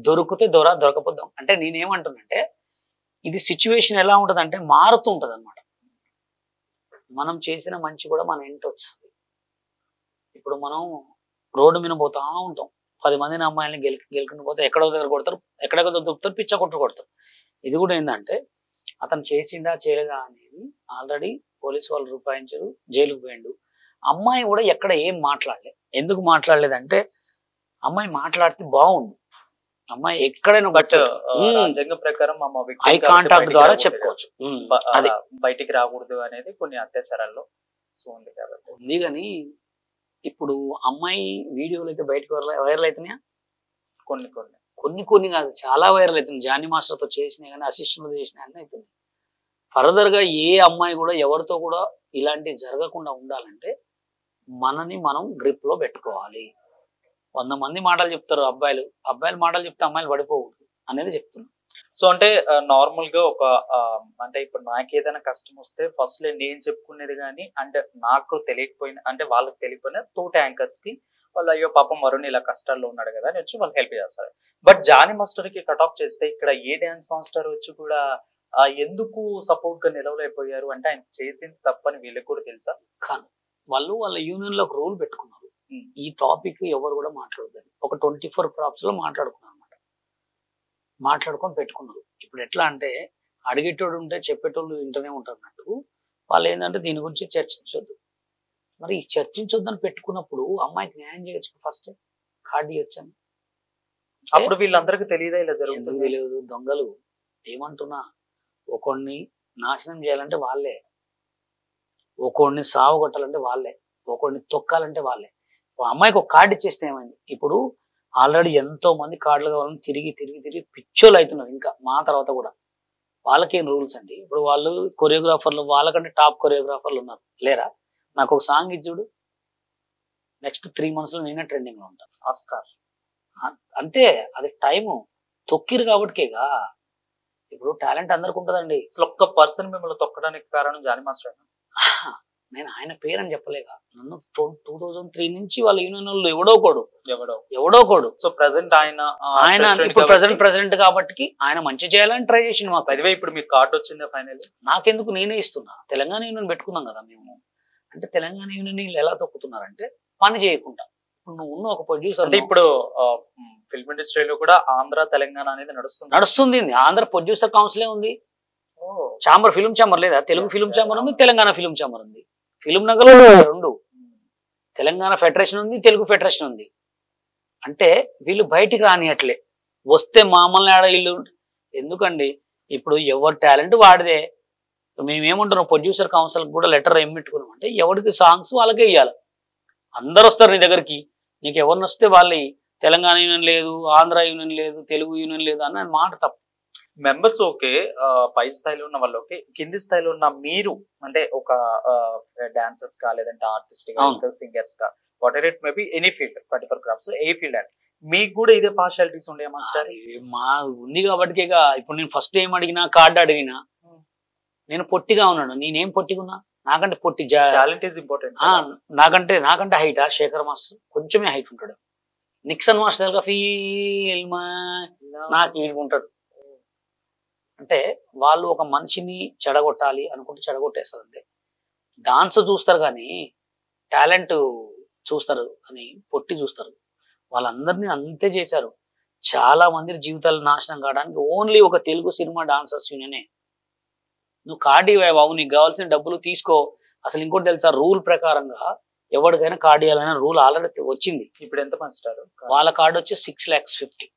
దొరికితే దొర, దొరకపోతాం అంటే నేనేమంటున్నంటే ఇది సిచ్యువేషన్ ఎలా ఉంటది అంటే మారుతూ ఉంటది అనమాట. మనం చేసిన మంచి కూడా మన ఇంటి వస్తుంది. ఇప్పుడు మనం రోడ్డు మీద పోతా ఉంటాం, 10 మందిని అమ్మాయిని గెలుకుని పోతే ఎక్కడో దగ్గర కొడతారు, ఎక్కడెక్కడో దొరుకుతారు, పిచ్చ కొడతారు. ఇది కూడా ఏంటంటే అతను చేసిండా చేయలేదా అనేది ఆల్రెడీ పోలీసు వాళ్ళు రూపాయించారు, జైలుకు పోయిండు. అమ్మాయి కూడా ఎక్కడ ఏం మాట్లాడలేదు. ఎందుకు మాట్లాడలేదంటే అమ్మాయి మాట్లాడితే బాగుండు, అమ్మాయి ఎక్కడైనా బట్ రాజ్యాంగం ప్రకారం ఐ కాంటాక్ట్ ద్వారా చెప్పుకోవచ్చు. అది బయటికి రాకూడదు అనేది కొన్ని అత్యాచారాల్లో ఉంది కాబట్టి ఉంది. కానీ ఇప్పుడు అమ్మాయి వీడియోలు అయితే బయటకు వైరల్ అవుతున్నాయా? కొన్ని కొన్ని కొన్ని కొన్ని కాదు, చాలా వైరల్ అవుతుంది. జానీ మాస్టర్తో చేసినాయి కానీ అసిస్టెంట్ చేసినాయి అన్నీ అవుతుంది. ఫర్దర్ గా ఏ అమ్మాయి కూడా ఎవరితో కూడా ఇలాంటివి జరగకుండా ఉండాలంటే మనని మనం గ్రిప్ లో పెట్టుకోవాలి. 100 మంది మాటలు చెప్తారు అబ్బాయిలు మాటలు చెప్తే అమ్మాయిలు పడిపోకూడదు అనేది చెప్తున్నా. సో అంటే నార్మల్ గా ఒక అంటే ఇప్పుడు నాకు ఏదైనా కష్టం వస్తే ఫస్ట్ నేను చెప్పుకునేది కానీ అంటే నాకు తెలియకపోయినా అంటే వాళ్ళకి తెలియకపోయినా తోటి యాంకర్స్ కి వాళ్ళు అయ్యో పాపం వరుణ్ ఇలా కష్టాల్లో ఉన్నాడు కదా అని వచ్చి వాళ్ళు హెల్ప్ చేస్తారు. బట్ జానీ మాస్టర్ కి కట్ ఆఫ్ చేస్తే ఇక్కడ ఏ డాన్స్ మాస్టర్ వచ్చి కూడా ఎందుకు సపోర్ట్ గా నిలవలేకపోయారు అంటే ఆయన చేసింది తప్పని వీళ్ళకి కూడా తెలుసా? కాదు, వాళ్ళు వాళ్ళ యూనియన్ లో ఒక రూల్ పెట్టుకున్నారు, ఈ టాపిక్ ఎవరు కూడా మాట్లాడద్దని. ఒక 24 క్రాప్స్ లో మాట్లాడుకున్నారు అనమాట, మాట్లాడుకొని పెట్టుకున్నారు. ఇప్పుడు ఎట్లా అంటే అడిగేటోడు ఉంటే చెప్పేటోళ్ళు వింటూనే ఉంటారు అన్నట్టు వాళ్ళు ఏంటంటే దీని గురించి చర్చించొద్దు. మరి చర్చించొద్దని పెట్టుకున్నప్పుడు అమ్మాయికి న్యాయం చేయొచ్చు, ఫస్ట్ కార్డు ఇవ్వచ్చని. అప్పుడు వీళ్ళందరికీ తెలియదా ఇలా జరుగుతుంది? తెలియదు. దొంగలు ఏమంటున్నా, ఒకడిని నాశనం చేయాలంటే వాళ్ళే, ఒకడిని సాగు కొట్టాలంటే వాళ్ళే, ఒకడిని తొక్కాలంటే వాళ్ళే. అమ్మాయికి ఒక కార్డు ఇచ్చేస్తే ఏమైంది? ఇప్పుడు ఆల్రెడీ ఎంతో మంది కార్డులు కావాలని తిరిగి తిరిగి తిరిగి పిచ్చోళ్ళు అవుతున్నారు. ఇంకా మా తర్వాత కూడా వాళ్ళకేం రూల్స్ అండి. ఇప్పుడు వాళ్ళు కొరియోగ్రాఫర్లు, వాళ్ళకంటే టాప్ కొరియోగ్రాఫర్లు ఉన్నారు లేరా? నాకు ఒక సాంగ్ ఇచ్చుడు, నెక్స్ట్ 3 months లో నేనే ట్రెండింగ్ లో ఉంటాను, ఆస్కార్. అంతే, అది టైము. తొక్కిరు కాబట్టికేగా. ఇప్పుడు టాలెంట్ అందరికి ఉంటుందండి. అసలు ఒక్క పర్సన్ మిమ్మల్ని తొక్కడానికి కారణం జానీ మాస్టర్. నేను ఆయన పేరని చెప్పలేగా, నన్ను 2003 నుంచి వాళ్ళ యూనియన్ వాళ్ళు ఎవడో కోడు. సో ప్రెసెంట్ ఆయన ఇప్పుడు ప్రెసెంట్ కాబట్టి ఆయన మంచి చేయాలని ట్రై చేసింది. మాకు అదివే ఇప్పుడు మీకు కార్డు వచ్చిందా ఫైనల్? నాకెందుకు, నేనే ఇస్తున్నా. తెలంగాణ యూనియన్ పెట్టుకున్నాం కదా మేము. అంటే తెలంగాణ యూనియన్ వీళ్ళు ఎలా తొక్కుతున్నారంటే పని చేయకుండా. ఇప్పుడు నువ్వు ఉన్న ఒక ప్రొడ్యూసర్ అంటే ఇప్పుడు ఫిల్మ్ ఇండస్ట్రీలో కూడా ఆంధ్ర తెలంగాణ అనేది నడుస్తుంది. ఆంధ్ర ప్రొడ్యూసర్ కౌన్సిలే ఉంది, ఛాంబర్, ఫిల్మ్ ఛాంబర్ లేదా? తెలుగు ఫిల్మ్ ఛాంబర్ ఉంది, తెలంగాణ ఫిల్మ్ ఛాంబర్ ఉంది. ఫిల్మ్ నగర్లో 2, తెలంగాణ ఫెడరేషన్ ఉంది, తెలుగు ఫెడరేషన్ ఉంది. అంటే వీళ్ళు బయటికి రానియట్లే. వస్తే మామూలు ఆడ వీళ్ళు ఎందుకండి? ఇప్పుడు ఎవరి టాలెంట్ వాడిదే. మేమేమంటున్నాం, ప్రొడ్యూసర్ కౌన్సిల్ కూడా లెటర్ ఏం పెట్టుకున్నాం అంటే ఎవరికి సాంగ్స్ వాళ్ళకే ఇవ్వాలి. అందరు వస్తారు నీ దగ్గరికి, నీకు ఎవరిని వస్తే వాళ్ళకి. తెలంగాణ యూనియన్ లేదు, ఆంధ్ర యూనియన్ లేదు, తెలుగు యూనియన్ లేదు అన్న మాట తప్పు. మెంబర్స్ ఓకే, పై స్థాయిలో ఉన్న వాళ్ళు ఓకే, కింది స్థాయిలో ఉన్న మీరు అంటే ఒక డాన్సర్స్ కా లేదంటే ఆర్టిస్ట్ గా సింగర్స్ కా what ever it may be any field 24 crafts A field అండి, మీకు కూడా ఇదే పార్షాలిటీస్ ఉండే మాస్టర్? మా ఉంది కాబట్టిగా. ఇప్పుడు నేను ఫస్ట్ ఏం అడిగినా, కార్డు అడిగినా, నేను పొట్టిగా ఉన్నాను. నేనేం పొట్టిగా ఉన్నా? నాకంటే పొట్టి టాలెంట్ ఈజ్ ఇంపార్టెంట్. నాకంటే హైటా? శేఖర్ మాస్టర్ కొంచెమే హైట్ ఉంటాడు. నిక్సన్ మాస్టర్ ఫీల్ నాకు ఈడుకుంటాడు. అంటే వాళ్ళు ఒక మనిషిని చెడగొట్టాలి అనుకుంటే చెడగొట్టేస్తారు అంతే. డాన్స్ చూస్తారు కానీ టాలెంట్ చూస్తారు అని పొట్టి చూస్తారు. వాళ్ళందరినీ అంతే చేశారు. చాలా మంది జీవితాలు నాశనం కావడానికి ఓన్లీ ఒక తెలుగు సినిమా డాన్సర్స్ యూనియనే. నువ్వు కార్డు ఇవ్వవు, నీకు కావాల్సిన డబ్బులు తీసుకో. అసలు ఇంకోటి తెలుసా, రూల్ ప్రకారంగా ఎవరికైనా కార్డు ఇవ్వాలనే రూల్ ఆల్రెడీ వచ్చింది. ఇప్పుడు ఎంత పంచుతారు? వాళ్ళ కార్డు వచ్చి 6,50,000.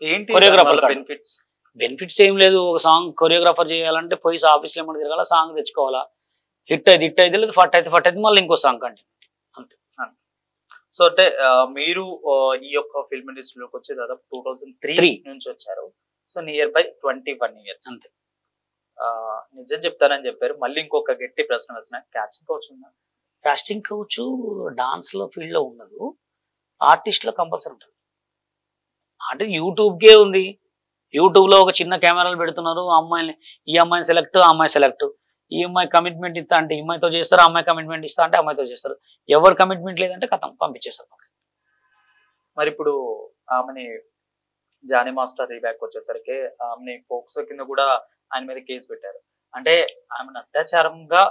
ఏంటి కొరియోగ్రాఫర్ బెనిఫిట్స్? బెనిఫిట్స్ ఏం లేదు. ఒక సాంగ్ కొరియోగ్రాఫర్ చేయాలంటే పోయి ఆఫీస్లో ఏమన్నా తిరగాల, సాంగ్ తెచ్చుకోవాలా, హిట్ అయితే లేదు, ఫట్ అయితే మళ్ళీ ఇంకో సాంగ్ కంటిన్యూ అంతే. సో అంటే మీరు ఈ యొక్క ఫిల్మ్ ఇండస్ట్రీలోకి వచ్చి దాదాపు 2003 నుంచి వచ్చారు. సో నియర్ బై 21 years అంతే. నిజం చెప్తానని చెప్పారు. మళ్ళీ ఇంకొక గట్టి ప్రశ్న వేసిన, క్యాస్టింగ్ కౌచ్ ఉందా? క్యాస్టింగ్ కౌచ్ డాన్స్ లో ఫీల్డ్ లో ఉండదు, ఆర్టిస్ట్ లో కంపల్సరీ ఉంటుంది. అంటే యూట్యూబ్కే ఉంది. యూట్యూబ్ లో ఒక చిన్న కెమెరాలు పెడుతున్నారు, అమ్మాయిని ఈ అమ్మాయిని సెలెక్ట్, ఆ అమ్మాయి సెలెక్ట్, ఈ అమ్మాయి కమిట్మెంట్ ఇస్తా అంటే ఈ అమ్మాయితో చేస్తారు, ఆ అమ్మాయి కమిట్మెంట్ ఇస్తా అంటే అమ్మాయితో చేస్తారు. ఎవరు కమిట్మెంట్ లేదంటే కథం పంపించేస్తారు. మరి ఇప్పుడు ఆమెని జానీ మాస్టర్ రీబ్యాక్ వచ్చేసరికి ఆమెని పోక్సో కింద కూడా ఆయన మీద కేసు పెట్టారు. అంటే ఆమెను అత్యాచారంగా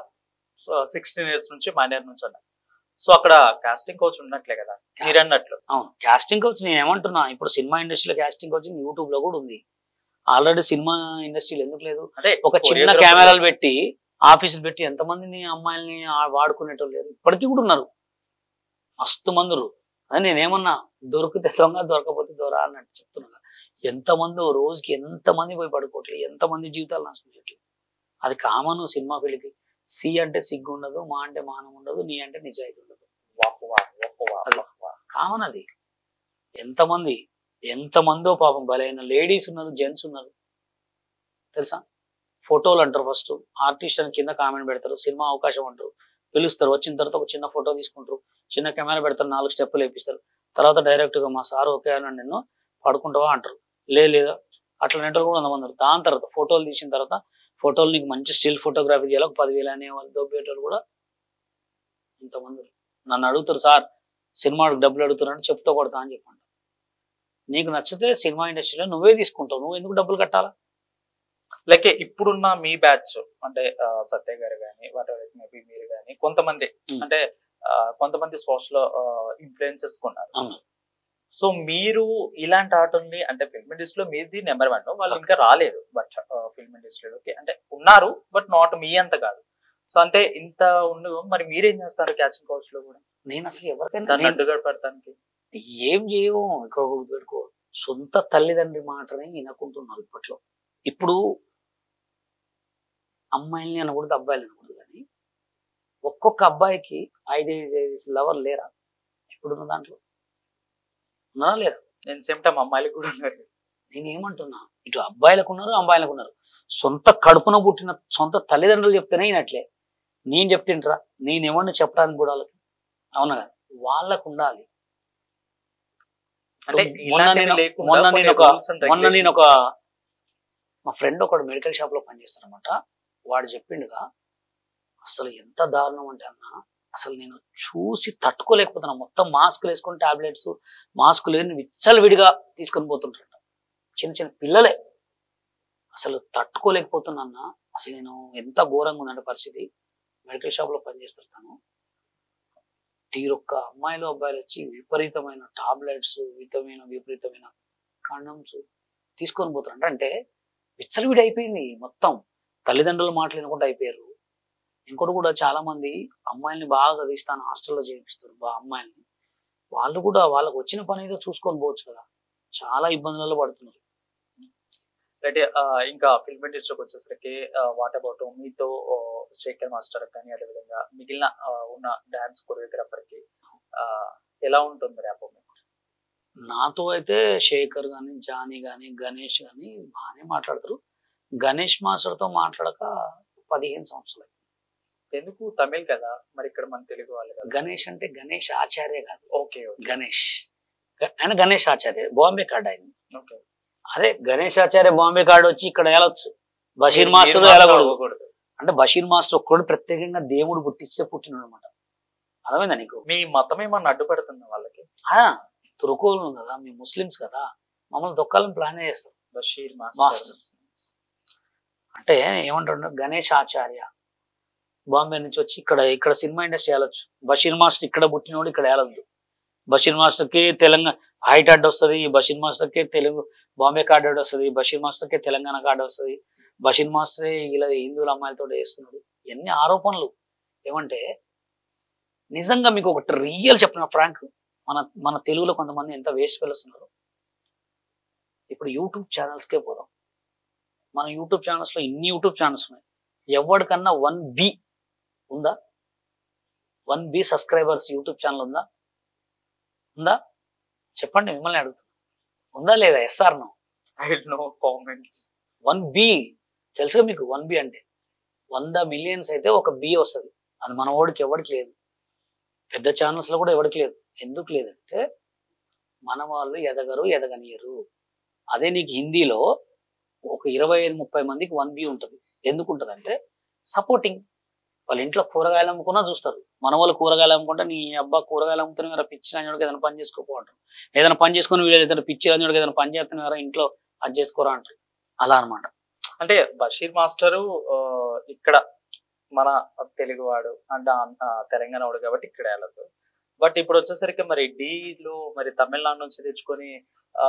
16 years నుంచి మైనర్ నుంచి అన్నారు. సో అక్కడ కాస్టింగ్ కోచ్ ఉన్నట్లే కదా మీరు అన్నట్లు? అవును, కాస్టింగ్ కోచ్ నేను ఏమంటున్నా, ఇప్పుడు సినిమా ఇండస్ట్రీలో కాస్టింగ్ కోచ్ యూట్యూబ్ లో కూడా ఉంది. ఆల్రెడీ సినిమా ఇండస్ట్రీలో ఎందుకు లేదు? అంటే ఒక చిన్న కెమెరాలు పెట్టి ఆఫీసులు పెట్టి ఎంతమందిని అమ్మాయిల్ని వాడుకునేటోళ్ళు లేరు, ఇప్పటికీ కూడా ఉన్నారు, మస్తు మందురు. అని నేనేమన్నా దొరికితే దొంగ దొరకపోతే దొర అన్నట్టు చెప్తున్నా. ఎంతమంది రోజుకి ఎంతమంది పోయి పడుకోవట్లేదు, ఎంతమంది జీవితాలు నాశనం చేయట్లేదు. అది కామన్ సినిమా ఫీల్డ్కి. సి అంటే సిగ్గు ఉండదు, మా అంటే మానం ఉండదు, నీ అంటే నిజాయితీ ఉండదు. కామన్ అది. ఎంతమందో పాపం బలైన లేడీస్ ఉన్నారు, జెంట్స్ ఉన్నారు తెలుసా. ఫోటోలు అంటారు, ఫస్ట్ ఆర్టిస్ట్ అని కింద కామెంట్ పెడతారు, సినిమా అవకాశం అంటారు, పిలుస్తారు, వచ్చిన తర్వాత ఒక చిన్న ఫోటో తీసుకుంటారు, చిన్న కెమెరా పెడతారు, 4 స్టెప్పులు వేపిస్తారు, తర్వాత డైరెక్ట్గా మా సార్ ఓకే అని నిన్ను పడుకుంటావా అంటారు. లేదా అట్లా నెంటలు కూడా కొంతమంది. దాని తర్వాత ఫోటోలు తీసిన తర్వాత ఫోటోలు నీకు మంచి స్టిల్ ఫోటోగ్రఫీ చేయాలి, ఒక 10,000 అనే వాళ్ళు దొబ్బేటోళ్ళు కూడా ఇంతమంది. నన్ను అడుగుతారు, సార్ సినిమాకి డబ్బులు అడుగుతున్నారంటే చెప్తా కొడతా అని చెప్పండి. నీకు నచ్చితే సినిమా ఇండస్ట్రీలో నువ్వే తీసుకుంటావు, నువ్వు ఎందుకు డబ్బులు కట్టాలా? లైక్ ఇప్పుడున్న మీ బ్యాచ్ అంటే సత్య గారు కానీ మేబీ మీరు కానీ కొంతమంది అంటే కొంతమంది సోషల్ ఇన్ఫ్లుయెన్సర్స్ కొన్నారు. సో మీరు ఇలాంటి ఆటల్ని అంటే ఫిల్మ్ ఇండస్ట్రీలో మీది నెంబర్ 1, వాళ్ళు ఇంకా రాలేదు బట్ ఫిల్మ్ ఇండస్ట్రీలోకి అంటే ఉన్నారు బట్ నాట్ మీ అంత కాదు. సో అంటే ఇంత ఉండు, మరి మీరేం చేస్తారు క్యాచింగ్ కౌచ్ లో కూడా? నేను అసలు ఎవరికైనా అడ్డుగా పడటానికి ఏం చేయవు. ఇక్కడ పెట్టుకో, సొంత తల్లిదండ్రి మాటనే వినకుంటున్నారు ఇప్పట్లో. ఇప్పుడు అమ్మాయిల్ని అనకూడదు, అబ్బాయిలు అనకూడదు, కానీ ఒక్కొక్క అబ్బాయికి 5 లవర్ లేరా ఇప్పుడున్న దాంట్లో? ఉన్నారా లేరా? నేను సేమ్ టైం అమ్మాయిలకు కూడా ఉన్నారు. నేను ఏమంటున్నా, ఇటు అబ్బాయిలకు ఉన్నారు, అమ్మాయిలకు ఉన్నారు. సొంత కడుపున పుట్టిన సొంత తల్లిదండ్రులు చెప్తేనే అయినట్లే. నేను చెప్తుంటరా, నేనేమన్నా చెప్పడానికి కూడా వాళ్ళకి అవునా కదా, వాళ్ళకు ఉండాలి. అంటే మొన్న నేను ఒక మా ఫ్రెండ్ ఒకడు మెడికల్ షాప్ లో పనిచేస్తానమాట. వాడు చెప్పిండుగా, అసలు ఎంత దారుణం అంటే అన్న, అసలు నేను చూసి తట్టుకోలేకపోతున్నా. మొత్తం మాస్కులు వేసుకొని టాబ్లెట్స్, మాస్కులు విచ్చలవిడిగా తీసుకొని పోతుంటారు చిన్న చిన్న పిల్లలే. అసలు తట్టుకోలేకపోతున్నా అన్న. అసలు నేను ఎంత ఘోరంగా ఉందంటే పరిస్థితి. మెడికల్ షాప్ లో పనిచేస్తాను, తీరొక్క అమ్మాయిలు అబ్బాయిలు వచ్చి విపరీతమైన టాబ్లెట్స్, విపరీతమైన కండమ్స్ తీసుకొని పోతారంట. అంటే విచ్చలవిడి అయిపోయింది మొత్తం. తల్లిదండ్రులు మాటలు వినకుండా అయిపోయారు. ఇంకోటి కూడా చాలా మంది అమ్మాయిల్ని బాగా చదివిస్తాను హాస్టల్లో చేపిస్తారు అమ్మాయిల్ని. వాళ్ళు కూడా వాళ్ళకు వచ్చిన పని ఏదో చూసుకొని పోవచ్చు కదా, చాలా ఇబ్బందులలో పడుతున్నారు. అంటే ఇంకా ఫిల్మ్ ఇండస్ట్రీకి వచ్చేసరికి వాట్ అబౌట్ మీతో శేఖర్ మాస్టర్ కానీ అదేవిధంగా మిగిలిన ఉన్న డాన్స్ కొరియోగ్రాఫర్ కి ఎలా ఉంటుంది ర్యాప్? నాతో అయితే శేఖర్ కానీ, జానీ కానీ, గణేష్ కానీ బాగానే మాట్లాడతారు. గణేష్ మాస్టర్తో మాట్లాడక 15 సంవత్సరాలు. ఎందుకు? తమిళ్ కదా, మరి ఇక్కడ మన తెలుగు వాళ్ళు కదా. గణేష్ అంటే గణేష్ ఆచార్య కాదు. ఓకే, గణేష్ ఆయన గణేష్ ఆచార్య బాంబే కార్డ్ అయింది. ఓకే, అదే గణేష్ ఆచార్య బాంబే కార్డు వచ్చి ఇక్కడ వెళ్ళొచ్చు, బషీర్ మాస్టర్ వెళ్ళకూడదు. అంటే బషీర్ మాస్టర్ ఒక్కడు ప్రత్యేకంగా దేవుడు పుట్టించే పుట్టినాడు అనమాట. అర్థమైందా నీకు? మీ మతం ఏమన్నా అడ్డుపడుతుంది వాళ్ళకి? తురుకోలు కదా, మీ ముస్లిమ్స్ కదా, మమ్మల్ని దొక్కాలని ప్లాన్ చేస్తారు. బషీర్ మాస్టర్ అంటే ఏమంటాడు, గణేష్ ఆచార్య బాంబే నుంచి వచ్చి ఇక్కడ సినిమా ఇండస్ట్రీ వెళ్ళొచ్చు. బషీర్ మాస్టర్ ఇక్కడ పుట్టినోడు ఇక్కడ వెళ్ళొద్దు. బషీర్ మాస్టర్కి తెలంగాణ హైట్ అడ్డు వస్తుంది, బషీర్ మాస్టర్కి తెలుగు బాంబే కార్డు అడ్డు వస్తుంది, బషీర్ మాస్టర్కి తెలంగాణ కార్డు వస్తుంది, బషీర్ మాస్టరే ఇలా హిందువుల అమ్మాయిలతో వేస్తున్నాడు. ఎన్ని ఆరోపణలు. ఏమంటే నిజంగా మీకు ఒకటి రియల్ చెప్పిన ఫ్రాంక్, మన తెలుగులో కొంతమంది ఎంత వేస్ట్ వెళ్తున్నారు. ఇప్పుడు యూట్యూబ్ ఛానల్స్కే పోదాం. మన యూట్యూబ్ ఛానల్స్ లో ఇన్ని యూట్యూబ్ ఛానల్స్ ఉన్నాయి. ఎవరికన్నా 1B ఉందా? 1B సబ్స్క్రైబర్స్ యూట్యూబ్ ఛానల్ ఉందా? చెప్పండి, మిమ్మల్ని అడుగుతున్నా. ఉందా లేదా? SR no? No comments. 1B తెలుసుగా మీకు? 1B అంటే 100 మిలియన్స్ అయితే ఒక B వస్తుంది. అది మన ఓడికి ఎవరికి లేదు, పెద్ద ఛానల్స్ లో కూడా ఎవరికి లేదు. ఎందుకు లేదంటే మన వాళ్ళు ఎదగనియరు. అదే నీకు హిందీలో ఒక 25-30 మందికి 1B ఉంటుంది. ఎందుకు ఉంటుంది అంటే సపోర్టింగ్. వాళ్ళ ఇంట్లో కూరగాయలు అమ్ముకున్నా చూస్తారు. మన వాళ్ళు కూరగాయలు అమ్ముకుంటే నీ అబ్బా కూరగాయలు అమ్ముతున్నా పిచ్చి రాజుడికి ఏదైనా పని చేసుకోపోంటారు. ఏదైనా పని చేసుకుని వీళ్ళు ఏదైనా పిచ్చి రాజుడికి ఏదైనా పని చేస్తున్నా ఇంట్లో అది చేసుకోరా అంటారు. అలా అనమాట. అంటే బషీర్ మాస్టరు ఇక్కడ మన తెలుగువాడు అంటే తెలంగాణ వాడు కాబట్టి ఇక్కడ వెళ్ళదు. బట్ ఇప్పుడు వచ్చేసరికి మరి డీలో మరి తమిళనాడు నుంచి తెచ్చుకొని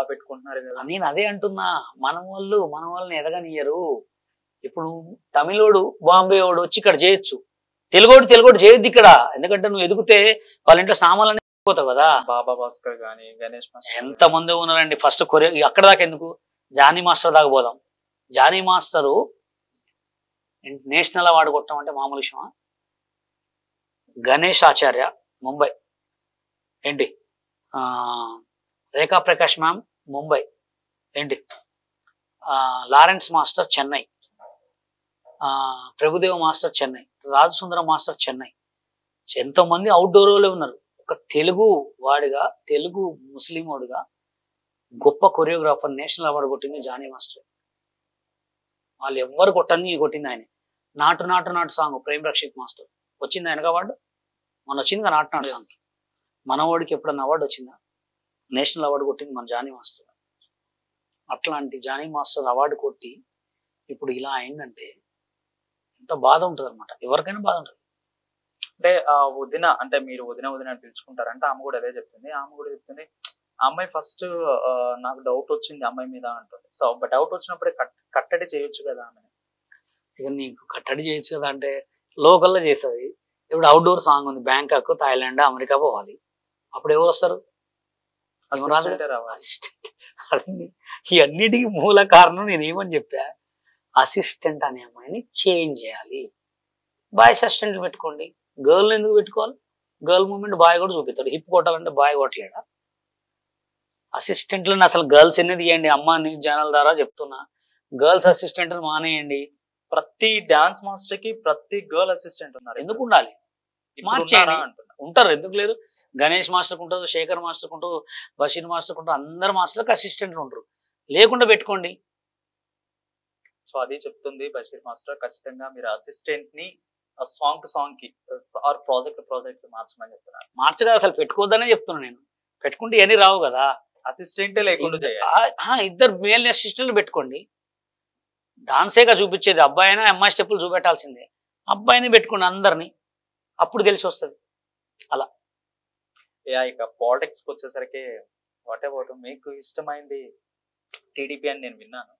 పెట్టుకుంటున్నారు కదా. నేను అదే అంటున్నా, మన వాళ్ళని ఎదగనియరు. ఇప్పుడు తమిళోడు బాంబే వాడు వచ్చి ఇక్కడ చేయొచ్చు, తెలుగోడు చేయొద్దు ఇక్కడ. ఎందుకంటే నువ్వు ఎదిగితే వాళ్ళ ఇంట్లో సామాన్లు పోతావు కదా. బాబా భాస్కర్ గానీ గణేష్ మాస్టర్ ఎంత మంది ఉన్నారండి. ఫస్ట్ అక్కడ దాకా ఎందుకు, జానీ మాస్టర్ దాకా పోదాం. జానీ మాస్టరు నేషనల్ అవార్డు కొట్టడం అంటే మామూలు విషయమా? గణేష్ ఆచార్య ముంబై ఏంటి, రేఖా ప్రకాష్ మ్యామ్ ముంబై ఏంటి, Lawrence master Chennai, Prabhudev master Chennai, Raju Sundaram master Chennai. ఎంతో మంది అవుట్డోర్ వాళ్ళే ఉన్నారు. ఒక తెలుగు వాడిగా, తెలుగు ముస్లిం వాడుగా గొప్ప కొరియోగ్రాఫర్ నేషనల్ అవార్డు కొట్టింది జానీ మాస్టర్. వాళ్ళు ఎవ్వరు కొట్టింది ఆయన. నాటు నాటు నాటు సాంగ్ ప్రేమ్ రక్షిత్ మాస్టర్ వచ్చింది ఆయనకు అవార్డు. మన వచ్చింది నాటు నాటు సాంగ్. మనవాడికి ఎప్పుడన్నా అవార్డు వచ్చిందా? నేషనల్ అవార్డు కొట్టింది మన జానీ మాస్టర్. అట్లాంటి జానీ మాస్టర్ అవార్డు కొట్టి ఇప్పుడు ఇలా అయిందంటే ఎంత బాధ ఉంటుంది అనమాట. ఎవరికైనా బాధ ఉంటుంది. అంటే వదిన, అంటే మీరు వదిన అని పిలుచుకుంటారంటే ఆమె కూడా అదే చెప్తుంది. ఆమె కూడా చెప్తుంది, ఆ అమ్మాయి ఫస్ట్ నాకు డౌట్ వచ్చింది అమ్మాయి మీద అంటుంది. సో డౌట్ వచ్చినప్పుడే కట్టడి చేయొచ్చు కదా ఆమె. ఇక నీకు కట్టడి చేయొచ్చు కదా అంటే లోకల్లో చేస్తుంది. ఇప్పుడు అవుట్డోర్ సాంగ్ ఉంది, బ్యాంకాక్, థాయిలాండ్, అమెరికా పోవాలి. అప్పుడు ఎవరు వస్తారు? ఈ అన్నిటికీ మూల కారణం నేను ఏమని చెప్పా, అసిస్టెంట్ అనే అమ్మాయిని చేంజ్ చేయాలి. బాయ్స్ అసిస్టెంట్ పెట్టుకోండి. గర్ల్ ఎందుకు పెట్టుకోవాలి? గర్ల్ మూమెంట్ బాయ్ కూడా చూపిస్తాడు. హిప్ కొట్టాలంటే బాయ్ కొట్టలేడా? అసిస్టెంట్లను అసలు గర్ల్స్ అనేది ఇవ్వండి. అమ్మ న్యూస్ ఛానల్ ద్వారా చెప్తున్నా, గర్ల్స్ అసిస్టెంట్ మానేయండి. ప్రతి డాన్స్ మాస్టర్ కి ప్రతి గర్ల్ అసిస్టెంట్ ఉన్నారు. ఎందుకు ఉండాలి? మార్చేయండి. ఉంటారు, ఎందుకు లేరు? గణేష్ మాస్టర్కి ఉంటారు, శేఖర్ మాస్టర్కి ఉంటారు, బషీర్ మాస్టర్కి ఉంటారు. అందరు మాస్టర్కి అసిస్టెంట్లు ఉంటారు. లేకుండా పెట్టుకోండి. సో అది చెప్తుంది బషీర్ మాస్టర్, ఖచ్చితంగా మీరు అసిస్టెంట్ ని సాంగ్ కి ఆర్ ప్రాజెక్ట్ మార్చమని చెప్తున్నారు. మార్చగా అసలు పెట్టుకోవద్దనే చెప్తున్నాను నేను. పెట్టుకుంటే ఇవన్నీ రావు కదా. అసిస్టెంటే లేకుండా ఇద్దరు మేల్ అసిస్టెంట్లు పెట్టుకోండి. డాన్సేగా చూపించేది. అబ్బాయి అయినా అమ్మాయి స్టెప్పులు చూపెట్టాల్సిందే. అబ్బాయిని పెట్టుకోండి అందరినీ, అప్పుడు తెలిసి వస్తుంది. అలా ఇక పాలిటిక్స్కి వచ్చేసరికి వాట్ అబౌట్ మీకు ఇష్టమైంది టీడీపీ అని నేను విన్నాను.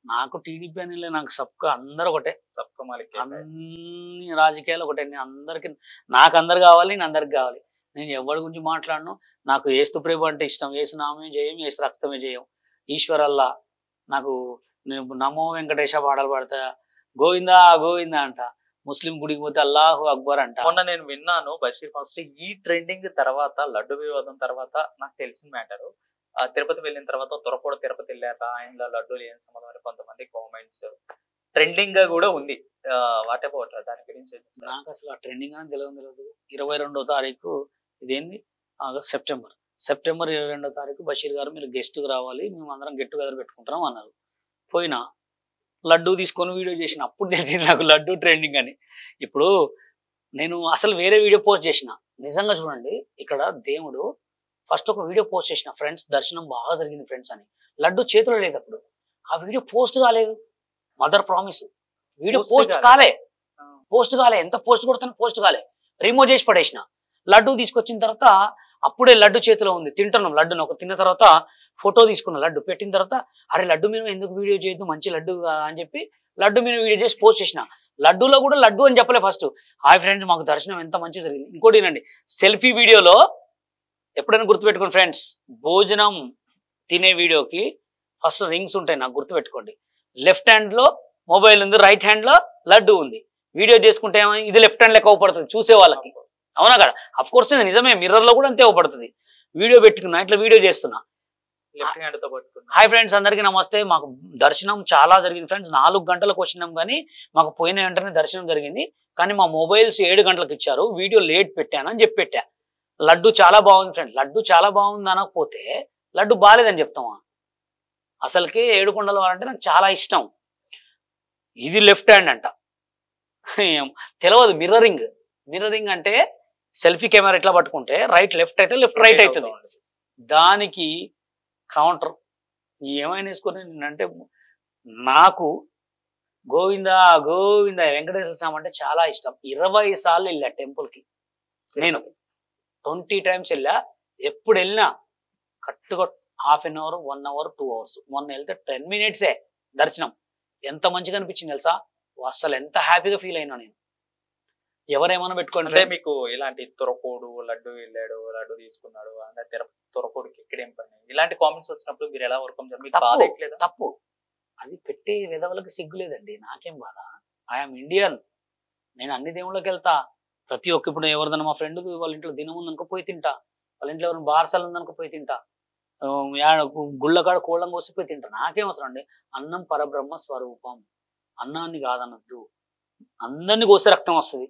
నాకు టీడీపీ అని నాకు సబ్కా అందరు ఒకటే. సబ్కా మాలిక్ అన్ని రాజకీయాలు ఒకటే. అందరికి నాకు అందరు కావాలి, నేను అందరికి కావాలి. నేను ఎవరి గురించి మాట్లాడను. నాకు ఏస్తు ప్రేమ అంటే ఇష్టం. ఏసు నామే జయం, ఏసు రక్తమే జయం, ఈశ్వరల్లా. నాకు నేను నమో వెంకటేశ పాటలు పాడతా, గోవిందా గోవిందా అంట. ముస్లిం గుడికి పోతే అల్లాహు అక్బర్ అంట. మొన్న నేను విన్నాను బషీర్ మాస్టర్, ఈ ట్రెండింగ్ తర్వాత, లడ్డు వివాదం తర్వాత నాకు తెలిసిన మ్యాటరు, తిరుపతి వెళ్ళిన తర్వాత త్వరపూడ తిరుపతి వెళ్ళాక ఆయనలో లడ్డూలు ఏం సంబంధం అని కొంతమంది కామెంట్స్ ట్రెండింగ్ గా కూడా ఉంది. వాట్ అబౌట్ దాని గురించి? నాకు అసలు ఆ ట్రెండింగ్ అని తెలియదు. 22వ తారీఖు ఇదేంది, సెప్టెంబర్ 22వ తారీఖు బషీర్ గారు మీరు గెస్ట్కి రావాలి, మేము అందరం గెట్ టుగెదర్ పెట్టుకుంటాం అన్నారు. పోయినా లడ్డూ తీసుకొని వీడియో చేసిన. అప్పుడు తెలిసింది నాకు లడ్డూ ట్రెండింగ్ అని. ఇప్పుడు నేను అసలు వేరే వీడియో పోస్ట్ చేసిన. నిజంగా చూడండి, ఇక్కడ దేవుడు ఫస్ట్ ఒక వీడియో పోస్ట్ చేసిన, ఫ్రెండ్స్ దర్శనం బాగా జరిగింది ఫ్రెండ్స్ అని. లడ్డు చేతిలో లేదు. అప్పుడు ఆ వీడియో పోస్ట్ కాలేదు. మదర్ ప్రామిస్ వీడియో పోస్ట్ కాలే. ఎంత పోస్ట్ కొడుతున్నా పోస్ట్ కాలే. రిమూవ్ చేసి పడేసిన. లడ్డు తీసుకొచ్చిన తర్వాత అప్పుడే లడ్డు చేతిలో ఉంది. తింటున్నాం లడ్డును. ఒక తిన్న తర్వాత ఫోటో తీసుకున్నా. లడ్డు పెట్టిన తర్వాత అరే లడ్డు మీద ఎందుకు వీడియో చేయొద్దు, మంచి లడ్డు అని చెప్పి లడ్డు మీద వీడియో చేసి పోస్ట్ చేసిన. లడ్డూలో కూడా లడ్డు అని చెప్పలే. ఫస్ట్ హాయ్ ఫ్రెండ్స్ మాకు దర్శనం ఎంత మంచిగా జరిగింది. ఇంకోటి ఏనండి, సెల్ఫీ వీడియోలో ఎప్పుడైనా గుర్తుపెట్టుకోండి ఫ్రెండ్స్, భోజనం తినే వీడియోకి ఫస్ట్ రింగ్స్ ఉంటాయి. నాకు గుర్తుపెట్టుకోండి. లెఫ్ట్ హ్యాండ్ లో మొబైల్ ఉంది, రైట్ హ్యాండ్ లో లడ్డు ఉంది. వీడియో చేసుకుంటే ఇది లెఫ్ట్ హ్యాండ్ లెక్క అవపడుతుంది చూసే వాళ్ళకి. అవునా కదా? అఫ్ కోర్స్ ఇది నిజమే, మిర్రర్ లో కూడా అంతే అవపడుతుంది. వీడియో పెట్టుకున్నా, ఇట్లా వీడియో చేస్తున్నా. హాయ్ ఫ్రెండ్స్ అందరికీ నమస్తే. మాకు దర్శనం చాలా జరిగింది ఫ్రెండ్స్. 4 గంటలకు వచ్చినాం కానీ మాకు పోయిన వెంటనే దర్శనం జరిగింది. కానీ మా మొబైల్స్ 7 గంటలకు ఇచ్చారు. వీడియో లేట్ పెట్టాను అని చెప్పి పెట్టా. లడ్డు చాలా బాగుంది ఫ్రెండ్. లడ్డు చాలా బాగుంది అనకపోతే లడ్డు బాగాలేదని చెప్తామా? అసలుకి ఏడుకొండల వారంటే నాకు చాలా ఇష్టం. ఇది లెఫ్ట్ హ్యాండ్ అంట, తెలియదు. మిర్రరింగ్ అంటే సెల్ఫీ కెమెరా ఇట్లా పట్టుకుంటే రైట్ లెఫ్ట్ అయితే లెఫ్ట్ రైట్ అవుతుంది. దానికి కౌంటర్ ఏమైనా వేసుకొని అంటే నాకు గోవిందా వెంకటేశ్వర స్వామి అంటే చాలా ఇష్టం. 20 సార్లు వెళ్ళా టెంపుల్కి. నేను 20 టైమ్స్ వెళ్ళా. ఎప్పుడు వెళ్ళినా కట్టుగా ½ an hour, 1 hour, 2 hours. మొన్న వెళ్తే 10 minutes దర్శనం. ఎంత మంచిగా అనిపించింది తెలుసా? అసలు ఎంత హ్యాపీగా ఫీల్ అయినా నేను. ఎవరేమైనా పెట్టుకోండి అంటే మీకు ఇలాంటి తురకోడు లడ్డు వెళ్ళాడు, లడ్డు తీసుకున్నాడు, అంటే తురకోడికి ఇక్కడేం పని, ఇలాంటి కామెంట్స్ వచ్చినప్పుడు మీరు ఎలా వర్కం చేయాలి? మీకు బాధ ఎట్లేదా? తప్పు. అది పెట్టే విధవులకు సిగ్గు లేదండి, నాకేం బాధ. ఐఎమ్ ఇండియన్, నేను అన్ని దేవుళ్ళకి వెళ్తా. ప్రతి ఒక్క ఇప్పుడు ఎవరిదైనా మా ఫ్రెండ్ వాళ్ళ ఇంట్లో దినం ఉందనుకో పోయి తింటా, వాళ్ళ ఇంట్లో ఎవరైనా బార్సాలు ఉందనుకో పోయి తింటా, గుళ్ళ కాడ కోళ్ళం కోసిపోయి తింటా. నాకేం అవసరం అండి. అన్నం పరబ్రహ్మ స్వరూపం, అన్నాన్ని కాదనొద్దు. అందరినీ కోస్తే రక్తం వస్తుంది.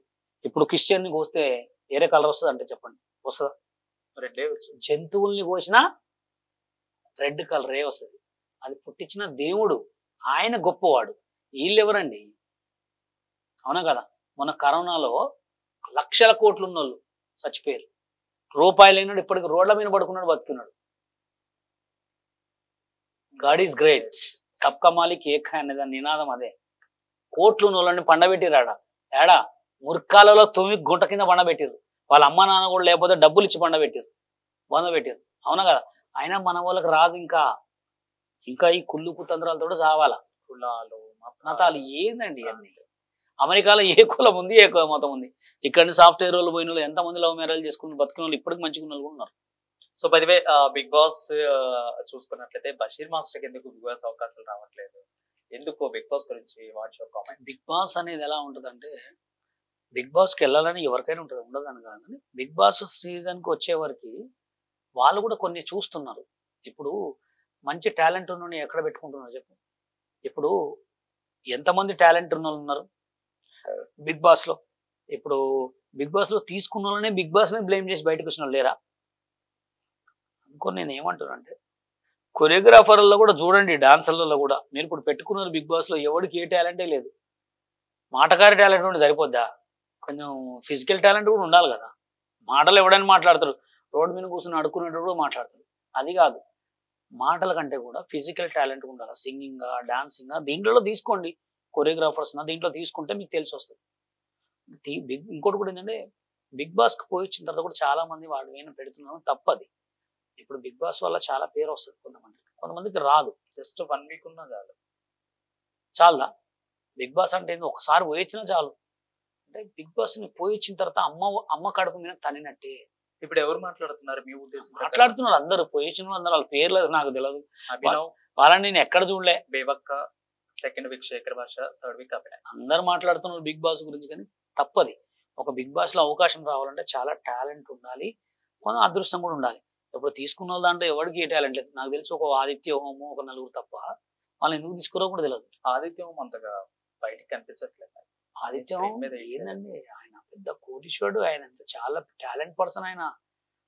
ఇప్పుడు క్రిస్టియన్ని కోస్తే వేరే కలర్ వస్తుంది అంటే చెప్పండి, వస్తుందా? రెడ్డే వచ్చింది. జంతువుల్ని కోసినా రెడ్ కలరే వస్తుంది. అది పుట్టించిన దేవుడు, ఆయన గొప్పవాడు. వీళ్ళు ఎవరండి? అవునా కదా? మన కరోనాలో లక్షల కోట్లు ఉన్నోళ్ళు చచ్చిపోయారు. రూపాయలు అయినాడు ఇప్పటికి రోడ్ల మీద పడుకున్నాడు, బతుకున్నాడు. గాడ్ ఈస్ గ్రేట్, సబ్కా మాలిక్ ఏక్ హై అనే దాని నినాదం అదే. కోట్లు ఉన్నోళ్ళని పండబెట్టిరాడా ఏడా? ముర్కాలలో 9 గుంట కింద పండబెట్టిరు. వాళ్ళ అమ్మ నాన్న కూడా లేకపోతే డబ్బులు ఇచ్చి పండబెట్టిరు, బందబెట్టిరు. అవునా కదా? అయినా మన వాళ్ళకి రాదు. ఇంకా ఈ కుళ్ళు కుతంత్రాలతో చావాలా. కులాలు మతాలు ఏందండి అన్ని? అమెరికాలో ఏ కులం ఉంది, ఏ మతం ఉంది? ఇక్కడ సాఫ్ట్వేర్ వాళ్ళు పోయిన వాళ్ళు ఎంతమంది లవ్ మ్యారేజ్ చేసుకుని బతుకున్న వాళ్ళు ఇప్పటికి మంచిగా ఉన్న వాళ్ళు ఉన్నారు. సో బైదివే బిగ్ బాస్ చూసుకున్నట్లయితే బషీర్ మాస్టర్కి ఎందుకు బిగ్ బాస్ అవకాశాలు రావట్లేదు? ఎందుకు? బిగ్ బాస్ గురించి what's your comment? Bigg Boss అనేది ఎలా ఉంటుందంటే, బిగ్ బాస్కి వెళ్ళాలని ఎవరికైనా ఉంటుంది, ఉండదని కాదు. కానీ బిగ్ బాస్ సీజన్కి వచ్చేవరకు వాళ్ళు కూడా కొన్ని చూస్తున్నారు. ఇప్పుడు మంచి టాలెంట్ ఉన్న ఎక్కడ పెట్టుకుంటున్నారు చెప్పు? ఇప్పుడు ఎంతమంది టాలెంట్ ఉన్న వాళ్ళు ఉన్నారు బిగ్ బాస్లో? ఇప్పుడు బిగ్ బాస్లో తీసుకున్న వాళ్ళనే బిగ్ బాస్నే బ్లేమ్ చేసి బయటకు వచ్చిన వాళ్ళు లేరా? అనుకో నేను ఏమంటున్నానంటే, కొరియోగ్రాఫర్లలో కూడా చూడండి, డాన్సర్లలో కూడా మీరు ఇప్పుడు పెట్టుకున్నారు బిగ్ బాస్లో, ఎవరికి ఏ టాలెంటే లేదు. మాటకారి టాలెంట్ ఉంటే సరిపోద్దా? కొంచెం ఫిజికల్ టాలెంట్ కూడా ఉండాలి కదా. మాటలు ఎవడైనా మాట్లాడతారు, రోడ్డు మీద కూర్చొని అడుక్కునేటప్పుడు కూడా మాట్లాడతారు. అది కాదు, మాటల కంటే కూడా ఫిజికల్ టాలెంట్ ఉండాలి. సింగింగ్, డాన్సింగ్, దీంట్లో తీసుకోండి. కొరియోగ్రాఫర్స్ దీంట్లో తీసుకుంటే మీకు తెలిసి వస్తుంది. ఇంకోటి కూడా ఏంటంటే, బిగ్ బాస్కి పోయి వచ్చిన తర్వాత కూడా చాలా మంది వాడు ఏమైనా పెడుతున్నాను తప్పది. ఇప్పుడు బిగ్ బాస్ వల్ల చాలా పేరు వస్తుంది కొంతమందికి రాదు. జస్ట్ 1 వీక్ ఉన్నా చాలు. చాలా బిగ్ బాస్ అంటే ఒకసారి పోయి వచ్చినా చాలు. అంటే బిగ్ బాస్ ని పోయి వచ్చిన తర్వాత అమ్మ కడుపు మీద తనినట్టే. ఇప్పుడు ఎవరు మాట్లాడుతున్నారు మీ ఉద్దేశం? మాట్లాడుతున్నారు అందరూ, పోయి వచ్చిన అందరూ. వాళ్ళ పేర్లు నాకు తెలియదు, అభినవ్ వాళ్ళని నేను ఎక్కడ చూడలే. బేబక్క, సెకండ్ వీక్ శేఖర్ భాష, థర్డ్ వీక్ అభినవ్. అందరు మాట్లాడుతున్నారు బిగ్ బాస్ గురించి. కానీ తప్పది. ఒక బిగ్ బాస్ లో అవకాశం రావాలంటే చాలా టాలెంట్ ఉండాలి, కొంత అదృష్టం కూడా ఉండాలి. ఇప్పుడు తీసుకున్న వాళ్ళు దాంట్లో ఎవరికి ఏ టాలెంట్ లేదు. నాకు తెలిసి ఒక ఆదిత్య హోము, ఒక నలుగురు తప్ప వాళ్ళు ఎందుకు తీసుకురో కూడా తెలియదు. ఆదిత్య హోమ్ అంతగా బయటికి కనిపించట్లేదు. ఆదిత్య హోమ్ ఏందండి, ఆయన పెద్ద కోటీశ్వరుడు. ఆయన ఎంత చాలా టాలెంట్ పర్సన్.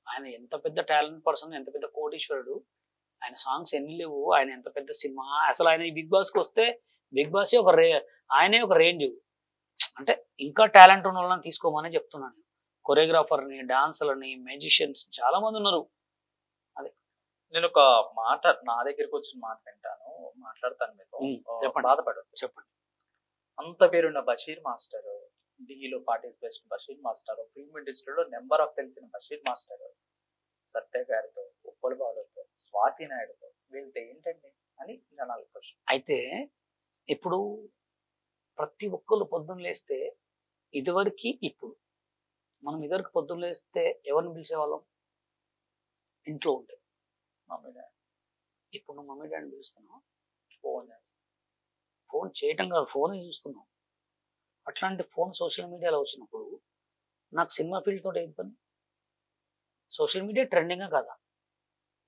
ఆయన ఎంత పెద్ద టాలెంట్ పర్సన్, ఎంత పెద్ద కోటీశ్వరుడు. ఆయన సాంగ్స్ ఎన్ని లేవు, ఆయన ఎంత పెద్ద సినిమా. అసలు ఆయన ఈ బిగ్ బాస్కి వస్తే బిగ్ బాస్ ఆయనే ఒక రేంజ్. అంటే ఇంకా టాలెంట్ ఉన్న వాళ్ళని తీసుకోమని చెప్తున్నాను. కొరియోగ్రాఫర్ని, డాన్సర్లని, మ్యూజిషియన్స్ చాలా మంది ఉన్నారు. అదే నేను ఒక మాట, నా దగ్గరికి వచ్చిన మాట వింటాను, మాట్లాడతాను మీతో. చెప్పండి. బాధపడదు, చెప్పండి. అంత పేరున్న బషీర్ మాస్టర్, ఢిల్లీలో పార్టిసిపేట్ బషీర్ మాస్టర్, ఫిల్మ్ ఇండస్ట్రీలో నెంబర్ ఆఫ్ తెలిసిన బషీర్ మాస్టర్, సత్య గారితో, ఉప్పల్ బాలుతో, స్వాతి నాయుడుతో, వీళ్ళతో ఏంటండి అని జనాలు క్వశ్చన్. అయితే ఇప్పుడు ప్రతి ఒక్కళ్ళు పొద్దున్న లేస్తే, ఇదివరకు ఇప్పుడు మనం ఇదివరకు పొద్దున్న లేస్తే ఎవరిని పిలిచేవాళ్ళం? ఇంట్లో ఉంటే మమ్మీ డాడీ. ఇప్పుడు నువ్వు మమ్మీ డాడీని పిలుస్తున్నావు, ఫోన్ చేస్తావు. ఫోన్ చేయటం కాదు, ఫోన్ చూస్తున్నావు. అట్లాంటి ఫోన్ సోషల్ మీడియాలో వచ్చినప్పుడు నాకు సినిమా ఫీల్డ్ తోటి ఏం పని? సోషల్ మీడియా ట్రెండింగ్ కదా.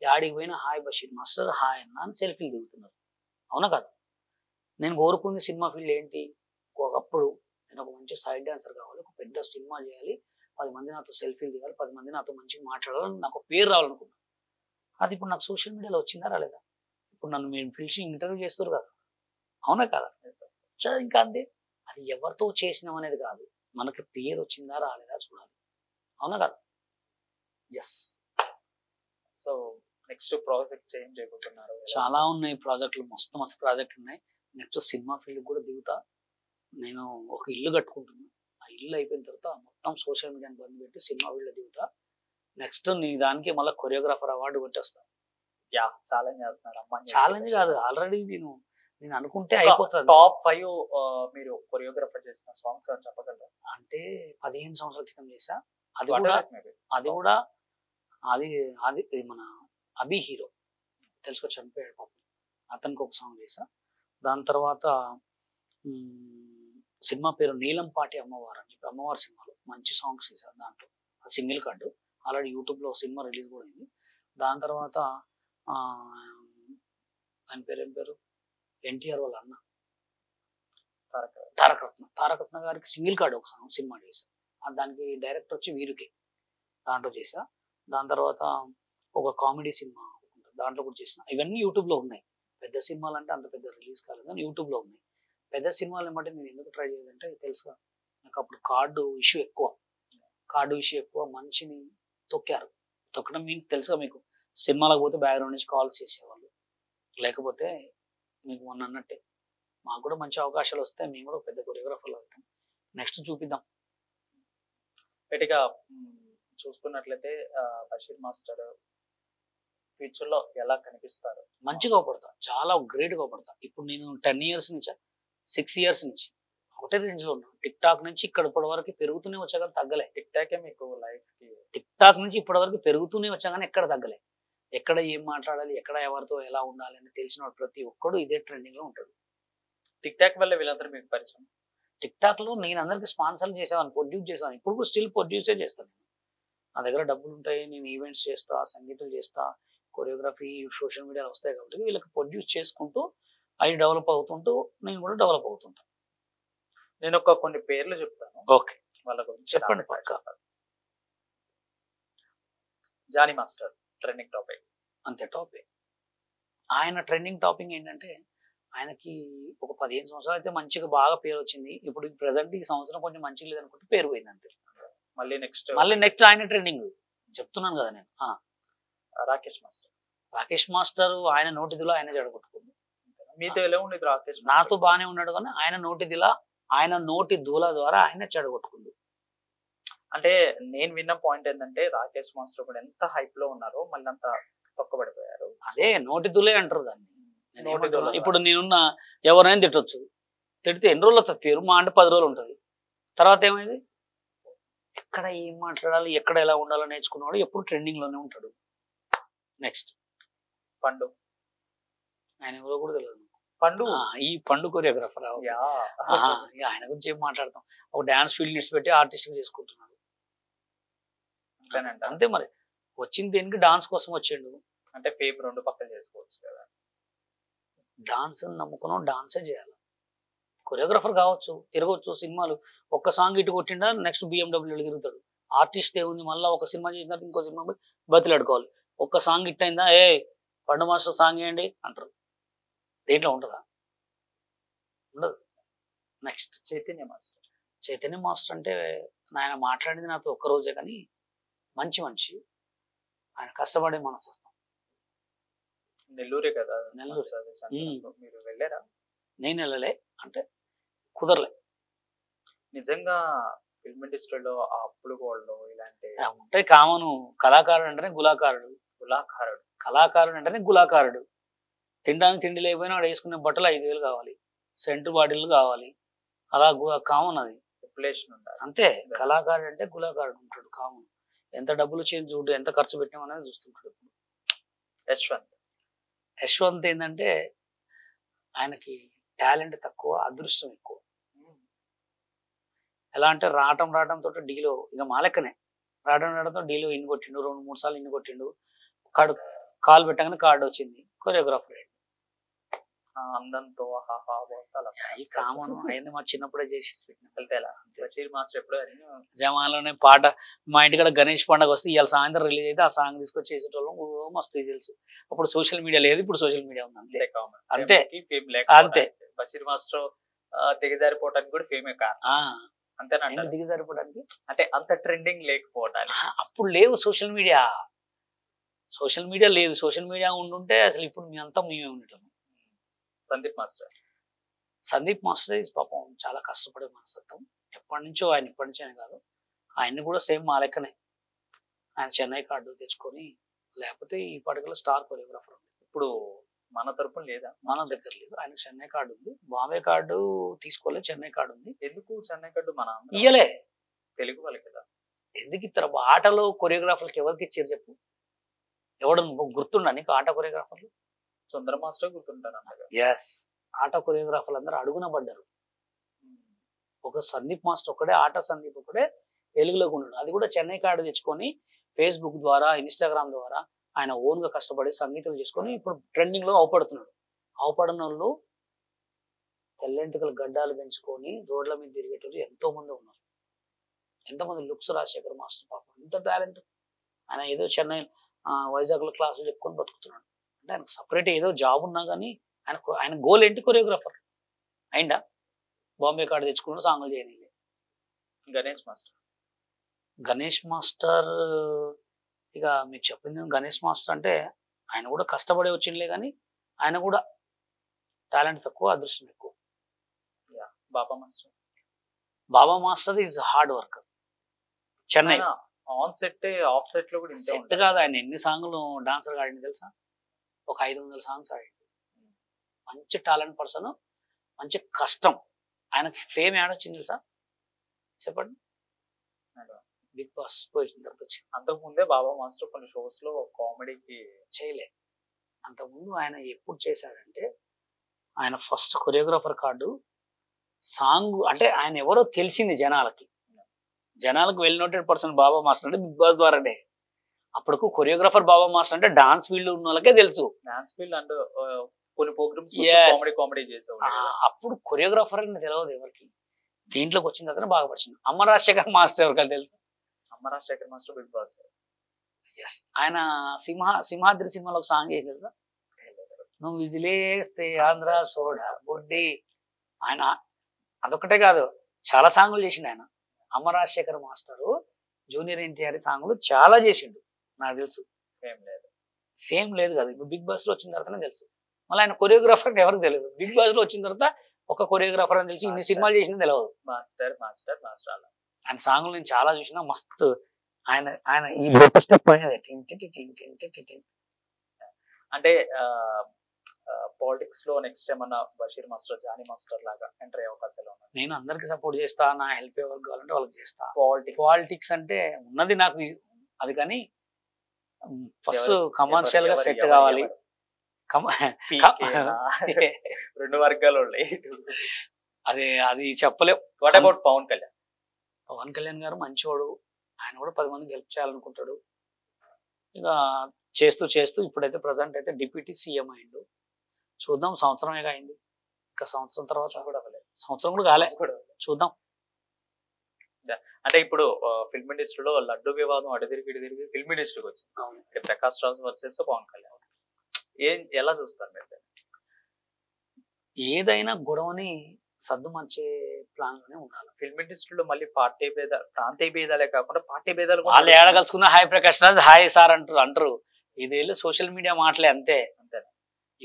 యాడికి పోయినా హాయ్ బషీర్ మాస్టర్, హాయ్ అన్న అని సెల్ఫీలు దిగుతున్నారు. అవునా కదా? నేను కోరుకుంది సినిమా ఫీల్డ్ ఏంటి? ఒకప్పుడు నేను ఒక మంచి సైడ్ డాన్సర్ కావాలి, ఒక పెద్ద సినిమా చేయాలి, 10 మంది నాతో సెల్ఫీలు దిగాలి, 10 మంది నాతో మంచిగా మాట్లాడాలని నాకు పేరు రావాలనుకున్నాను. అది ఇప్పుడు నాకు సోషల్ మీడియాలో వచ్చిందా రాలేదా? ఇప్పుడు నన్ను మీరు పిలిచి ఇంటర్వ్యూ చేస్తారు కదా, అవునా కదా? ఇంకా అంతే. అది ఎవరితో చేసినాం అనేది కాదు, మనకి పేరు వచ్చిందా రాలేదా చూడాలి. అవునా కదా? ఎస్. సో నెక్స్ట్ ప్రాజెక్ట్ ఏం చేయబోతున్నారు? చాలా ఉన్నాయి ప్రాజెక్టులు, మస్తు ప్రాజెక్టులు ఉన్నాయి. నెక్స్ట్ సినిమా ఫీల్డ్ కూడా దిగుతా. నేను ఒక ఇల్లు కట్టుకుంటున్నా. ఆ ఇల్లు అయిపోయిన తర్వాత మొత్తం సోషల్ మీడియాని బంద్ పెట్టి సినిమా ఫీల్డ్ దిగుతా. నెక్స్ట్ నీ దానికి మళ్ళీ కొరియోగ్రాఫర్ అవార్డు కొట్టేస్తా. ఛాలెంజ్ చేస్తున్నారు అమ్మా? ఛాలెంజ్ కాదు, ఆల్రెడీ నేను నేను అనుకుంటే అయిపోతుంది. టాప్ 5 మీరు కొరియోగ్రాఫర్ చేసిన సాంగ్స్ చెప్పగలరా? అంటే 15 సంవత్సరాల క్రితం చేసా. అది What కూడా are it maybe? అది కూడా అది అది ఇది మన అభి హీరో తెలుసుకో చనిపోయాడు పాపం, అతనికి ఒక సాంగ్ చేసా. దాని తర్వాత సినిమా పేరు నీలంపాటి అమ్మవారు అని చెప్పి అమ్మవారి సినిమాలో మంచి సాంగ్స్ చేశారు. దాంట్లో సింగిల్ కార్డు ఆల్రెడీ యూట్యూబ్లో సినిమా రిలీజ్ కూడా అయింది. దాని తర్వాత ఆయన పేరు ఏం పేరు ఎన్టీఆర్ వాళ్ళ అన్న తారకరత్న గారికి సింగిల్ కార్డు ఒక సినిమా చేశాను. దానికి డైరెక్టర్ వచ్చి వీరుకే, దాంట్లో చేసా. దాని తర్వాత ఒక కామెడీ సినిమా దాంట్లో కూడా చేసిన. ఇవన్నీ యూట్యూబ్లో ఉన్నాయి. పెద్ద సినిమాలు అంటే అంత పెద్ద రిలీజ్ కాలేదు కానీ యూట్యూబ్లో ఉన్నాయి. పెద్ద సినిమాలు ఏమంటే నేను ఎందుకు ట్రై చేయాలంటే తెలుసుగా నాకు అప్పుడు కార్డు ఇష్యూ ఎక్కువ, మనిషిని తొక్కారు. తొక్కడం మీన్స్ తెలుసుగా మీకు, సినిమాలకు పోతే బ్యాక్గ్రౌండ్ నుంచి కాల్స్ చేసేవాళ్ళు, లేకపోతే మీకు మొన్న అన్నట్టే మాకు కూడా మంచి అవకాశాలు వస్తాయి, మేము కూడా పెద్ద కొరియోగ్రాఫర్లు అవుతాం. నెక్స్ట్ చూపిద్దాం. గట్టిగా చూసుకున్నట్లయితే బషీర్ మాస్టర్ ఫ్యూచర్ లో ఎలా కనిపిస్తారు? మంచిగా అవపడతా, చాలా గ్రేట్ గా అవపడతా. ఇప్పుడు నేను 10 years నుంచి 6 years నుంచి ఒకటే రేంజ్ లో ఉన్నాను. టిక్ టాక్ నుంచి ఇప్పటి వరకు పెరుగుతూనే వచ్చా కానీ తగ్గలే. టిక్ టాకే మీకు లైఫ్ కి, టిక్ టాక్ నుంచి ఇప్పటి వరకు పెరుగుతూనే వచ్చా కానీ ఎక్కడ తగ్గలే. ఎక్కడ ఏం మాట్లాడాలి, ఎక్కడ ఎవరితో ఎలా ఉండాలి అని తెలిసిన ప్రతి ఒక్కడు ఇదే ట్రెండింగ్ లో ఉంటాడు. టిక్ టాక్ వల్ల వీళ్ళందరూ మీకు పరిచయం. టిక్ టాక్ లో నేను అందరికి స్పాన్సర్ చేసేవాను, ప్రొడ్యూస్ చేసాను. ఇప్పుడు కూడా స్టిల్ ప్రొడ్యూసే చేస్తాను. నా దగ్గర డబ్బులు ఉంటాయి, నేను ఈవెంట్స్ చేస్తా, సంగీతం చేస్తా, కొరియోగ్రఫీ సోషల్ మీడియాలో వస్తాయి కాబట్టి వీళ్ళకి ప్రొడ్యూస్ చేసుకుంటూ అవి డెవలప్ అవుతుంటూ నేను కూడా డెవలప్ అవుతుంటాను. నేను కొన్ని పేర్లు చెప్తాను, ఓకే వాళ్ళ గురించి చెప్పండి. పక్క జానీ మాస్టర్ ట్రెండింగ్ టాపిక్, అంతే టాపిక్. ఆయన ట్రెండింగ్ టాపిక్ ఏంటంటే ఆయనకి ఒక 15 సంవత్సరాలు అయితే మంచిగా బాగా పేరు వచ్చింది. ఇప్పుడు ప్రెసెంట్ ఈ సంవత్సరం కొంచెం మంచిగా లేదనుకుంటే పేరు పోయింది అంతే. మళ్ళీ నెక్స్ట్ ఆయన ట్రెండింగ్ చెప్తున్నాను కదా నేను. రాకేష్ మాస్టర్ ఆయన నోటిదిలో ఆయన జడగొట్టుకుంది. మీతో ఎలా ఉండేది రాకేష్? నాతో బాగానే ఉన్నాడు కానీ ఆయన నోటి దూల ద్వారా ఆయన చెడగొట్టుకుంది. అంటే నేను విన్న పాయింట్ ఏంటంటే రాకేష్ మాస్టర్ కూడా ఎంత హైప్ లో ఉన్నారో మళ్ళీ అంత తొక్కబడిపోయారు. అదే నోటి దూలే అంటారు దాన్ని. ఇప్పుడు నేనున్న ఎవరైనా తిట్టొచ్చు, తిడితే ఎన్ని రోజులు వస్తుంది పేరు? మా అంటే 10 రోజులు ఉంటుంది. తర్వాత ఏమైంది? ఎక్కడ ఏం మాట్లాడాలి, ఎక్కడ ఎలా ఉండాలో నేర్చుకున్నాడు, ఎప్పుడు ట్రెండింగ్ లోనే ఉంటాడు. నెక్స్ట్ పండు, ఆయన ఎవరో కూడా తెలియదు. ఈ పండు కొరియోగ్రాఫర్. ఆయన గురించి ఏం మాట్లాడతాం? ఒక డాన్స్ ఫీల్డ్ నిడిచి పెట్టి ఆర్టిస్ట్ చేసుకుంటున్నాడు అంతే. మరి వచ్చింది దేనికి? డాన్స్ కోసం వచ్చిండు. అంటే పేపర్ 2 పక్కన చేసుకోవచ్చు కదా. డాన్స్ నమ్ముకున్నాం, డాన్సే చేయాలి. కొరియోగ్రాఫర్ కావచ్చు, తిరగవచ్చు. సినిమాలు ఒక్క సాంగ్ ఇటు కొట్టిండా నెక్స్ట్ BMW తిరుగుతాడు. ఆర్టిస్ట్ ఏముంది, మళ్ళీ ఒక సినిమా చేసిన తర్వాత ఇంకో సినిమా బతిలాడుకోవాలి. ఒక్క సాంగ్ హిట్ అయిందా, పండు మాస్టర్ సాంగ్ వేయండి అంటారు. దేంట్లో ఉంటుందా? ఉండదు. నెక్స్ట్ చైతన్య మాస్టర్ అంటే ఆయన మాట్లాడింది నాతో ఒక్కరోజే కానీ మంచి మనిషి. ఆయన కష్టపడే మనస్తత్వం. నెల్లూరే కదా? నెల్లూరు. మీరు వెళ్ళారా? నేను వెళ్ళలే, అంటే కుదరలే. నిజంగా ఫిల్మ్ ఇండస్ట్రీలో ఆ అప్పులు గోల్డ్ ఇలాంటి ఉంటాయి. కామను. కళాకారుడు అంటేనే గులాకారుడు, కళాకారుడు అంటేనే గులాకారుడు. తినడానికి తిండి లేకపోయినా వాడు వేసుకునే బట్టలు 5,000 కావాలి, సెంటు బాటిల్ కావాలి, అలా కామన్. అది పాపులేషన్ ఉండాలి అంతే. కళాకారుడు అంటే గులాకారుడు ఉంటాడు కామన్. ఎంత డబ్బులు వచ్చి చూడు, ఎంత ఖర్చు పెట్టాం అనేది చూస్తుంటాడు. యశ్వంత్ ఏంటంటే ఆయనకి టాలెంట్ తక్కువ, అదృష్టం ఎక్కువ. ఎలా అంటే రావటం తోటి డీలో ఇక మాలెక్కనే రావడంతో డీలో ఇన్ని కొట్టిండు, 2-3 సార్లు ఇన్ని కొట్టిండు. కాల్ పెట్టగానే కార్డు వచ్చింది, కొరియోగ్రాఫర్. అందంతో ఈ కామన్ అవన్నీ మా చిన్నప్పుడే చేసి బషీర్ మాస్టర్ ఎప్పుడో జమాలోనే పాట. మా ఇంటికాడ గణేష్ పండుగ వస్తే ఇవాళ సాయంత్రం రిలీజ్ అయితే ఆ సాంగ్ తీసుకొచ్చి చేసేటోళ్ళం మస్తు తెలుసు. అప్పుడు సోషల్ మీడియా లేదు, ఇప్పుడు సోషల్ మీడియా ఉంది. అంతే అంతే. బషీర్ మాస్టర్ దిగజారిపోవడానికి కూడా ఫేమే కారణం. అంతేనా? దిగజారిపోవడానికి అంటే అంత ట్రెండింగ్ లేకపోవడానికి అప్పుడు లేవు సోషల్ మీడియా లేదు. సోషల్ మీడియా ఉండుంటే అసలు ఇప్పుడు మేమంతా మేమే ఉండటం. సందీప్ మాస్టర్ పాపం చాలా కష్టపడే మనస్తత్వం. ఇప్పటి నుంచో ఆయన కాదు, ఆయన్ని కూడా సేమ్ మా లెక్కనే. ఆయన చెన్నై కార్డు తెచ్చుకొని, లేకపోతే ఈ పాటకల్లో స్టార్ కొరియోగ్రాఫర్. ఇప్పుడు మన తరపున లేదా? మన దగ్గర లేదు. ఆయన చెన్నై కార్డు ఉంది, బాంబే కార్డు తీసుకోలేదు, చెన్నై కార్డు ఉంది. ఎందుకు చెన్నై కార్డు? మన ఇయ్యలే. తెలుగు వాళ్ళకి కదా. ఎందుకు ఇస్తారు? ఆటలో కొరియోగ్రాఫర్కి ఎవరికి ఇచ్చారు చెప్పు? ఎవడు గుర్తుండా నీకు ఆట కొరియోగ్రాఫర్లు? సుందర మాస్టర్ గుర్తుంటారు అంతగా. ఎస్, ఆట కొరియోగ్రాఫర్లు అందరూ అడుగున పడ్డారు. ఒక సందీప్ మాస్టర్ ఒకడే, ఆట సందీప్ ఒకడే తెలుగులోకి ఉన్నాడు. అది కూడా చెన్నై కార్డు తెచ్చుకొని ఫేస్బుక్ ద్వారా, ఇన్స్టాగ్రామ్ ద్వారా ఆయన ఓన్ గా కష్టపడి సంగీతం చేసుకొని ఇప్పుడు ట్రెండింగ్ లో అవపడుతున్నాడు. అవపడిన వాళ్ళు తెల్లెంటుకలు గడ్డాలు పెంచుకొని రోడ్ల మీద తిరిగేటోళ్ళు ఎంతో మంది ఉన్నారు. ఎంతమంది లుక్స్ రాజశేఖర్ మాస్టర్ పాపం ఎంత టాలెంట్. ఆయన ఏదో చెన్నై వైజాగ్ లో క్లాసులు చెప్పుకొని బతుకుతున్నాడు. అంటే ఆయనకు సపరేట్ ఏదో జాబ్ ఉన్నా కానీ ఆయన గోల్ ఏంటి? కొరియోగ్రాఫర్ అయిందా? బాంబే కార్డు తెచ్చుకున్న సాంగులు చేయని. గణేష్ మాస్టర్, గణేష్ మాస్టర్ ఇక మీకు చెప్పింది, గణేష్ మాస్టర్ అంటే ఆయన కూడా కష్టపడే వచ్చిందిలే కానీ ఆయన కూడా టాలెంట్ తక్కువ, అదృష్టం ఎక్కువ. Baba master, Baba master is hard worker. Chennai on set off set లో కూడా సెట్ కాదు, ఆయన ఎన్ని సాంగ్లు డాన్సర్ ఆడింది తెలుసా? ఒక 500 సాంగ్స్ ఆడింది. మంచి టాలెంట్ పర్సన్, మంచి కష్టం. ఆయనకి ఫేమ్ ఏడొచ్చింది తెలుసా? చెప్పండి. బిగ్ బాస్ పోయిన తర్వాత వచ్చింది. అంతకు ముందే బాబా మాస్టర్ కొన్ని షోస్ లో కామెడీకి చేయలే. అంతకుముందు ఆయన ఎప్పుడు చేశాడంటే, ఆయన ఫస్ట్ కొరియోగ్రాఫర్ కార్డు సాంగ్ అంటే ఆయన ఎవరో తెలిసింది జనాలకి. జనాలకు వెల్ నోటెడ్ పర్సన్ బాబా మాస్టర్ అంటే బిగ్ బాస్ ద్వారానే. అప్పటికు కొరియోగ్రాఫర్ బాబా మాస్టర్ అంటే డాన్స్ ఫీల్డ్ ఉన్న వాళ్ళకే తెలుసు. డాన్స్ ఫీల్డ్ అంటే కొన్ని ప్రోగ్రామ్స్ కామెడీ చేసేవాడు. అప్పుడు కొరియోగ్రాఫర్ అని తెలియదు ఎవరికి. దీంట్లోకి వచ్చిన తర్వాత బాగా పరిచింది. అమ్మ రాజశేఖర్ మాస్టర్ ఎవరికి తెలుసు? అమ్మ Rajasekhar master Bigg Boss. Yes, ఆయన సింహాద్రి సినిమాలో ఒక సాంగ్ చేసి తెలుసా? నువ్వు విజిలేస్తే ఆంధ్ర సోడా బొడ్డి. ఆయన అదొకటే కాదు, చాలా సాంగులు చేసిండు ఆయన. అమ్మ రాజశేఖర్ మాస్టరు జూనియర్ ఎన్టీఆర్ సాంగులు చాలా చేసిండు. నాకు తెలుసు. ఫేమ్ లేదు కదా, ఇప్పుడు బిగ్ బాస్ లో వచ్చిన తర్వాతనే తెలుసు. మళ్ళీ ఆయన కొరియోగ్రాఫర్ అంటే ఎవరికి తెలియదు. బిగ్ బాస్ లో వచ్చిన తర్వాత ఒక కొరియోగ్రాఫర్ అని తెలిసి ఇన్ని సినిమాలు చేసినా తెలియదు. మాస్టర్ మాస్టర్ మాస్టర్ అలా ఆయన సాంగులు నేను చాలా చూసినా. మస్తు ఆయన ఈ బొట్టు స్టెప్ అనేది. అంటే పాలిటిక్స్ లో నెక్స్ట్ ఏమన్నా బషీర్ మాస్టర్, జానీ మాస్టర్ లాగా ఎంటర్ అయ్యే అవకాశాలు ఉన్నాయి? నేను అందరికి సపోర్ట్ చేస్తా, నా హెల్ప్ ఎవరికి కావాలంటే వాళ్ళకి చేస్తా. పాలిటిక్స్ అంటే ఉన్నది నాకు అది, కానీ ఫస్ట్ కమర్షియల్ గా సెట్ కావాలి. రెండు వర్గాలు అది చెప్పలేం. What about Pawan Kalyan? పవన్ కళ్యాణ్ గారు మంచివాడు. ఆయన కూడా 10 మందికి హెల్ప్ చేయాలనుకుంటాడు. ఇక చేస్తూ చేస్తూ ఇప్పుడైతే ప్రజెంట్ అయితే డిప్యూటీ సీఎం అయిండు. చూద్దాం, సంవత్సరమే అయింది. ఇంకా సంవత్సరం తర్వాత సంవత్సరం కూడా కాలే, చూద్దాం. అంటే ఇప్పుడు ఫిల్మ్ ఇండస్ట్రీలో లడ్డు వివాదం అటు తిరిగి ఇటు తిరిగి ఫిల్మ్ ఇండస్ట్రీకి వచ్చింది. ప్రకాష్ రాజ్ వర్సెస్ పవన్ కళ్యాణ్. ఎలా చూస్తారు మీరు? ఏదైనా గొడవని సర్దుమర్చే ప్లాన్ లోనే ఉండాలి. ఫిల్మ్ ఇండస్ట్రీలో మళ్ళీ పార్టీ భేదాలు, ప్రాంతీయ భేదాలే కాకుండా పార్టీ భేదాలు వాళ్ళు ఏడగలుచుకున్న hi Prakash Raj hi sir అంటారు. ఇదేళ్ళు సోషల్ మీడియా మాటలే అంతే.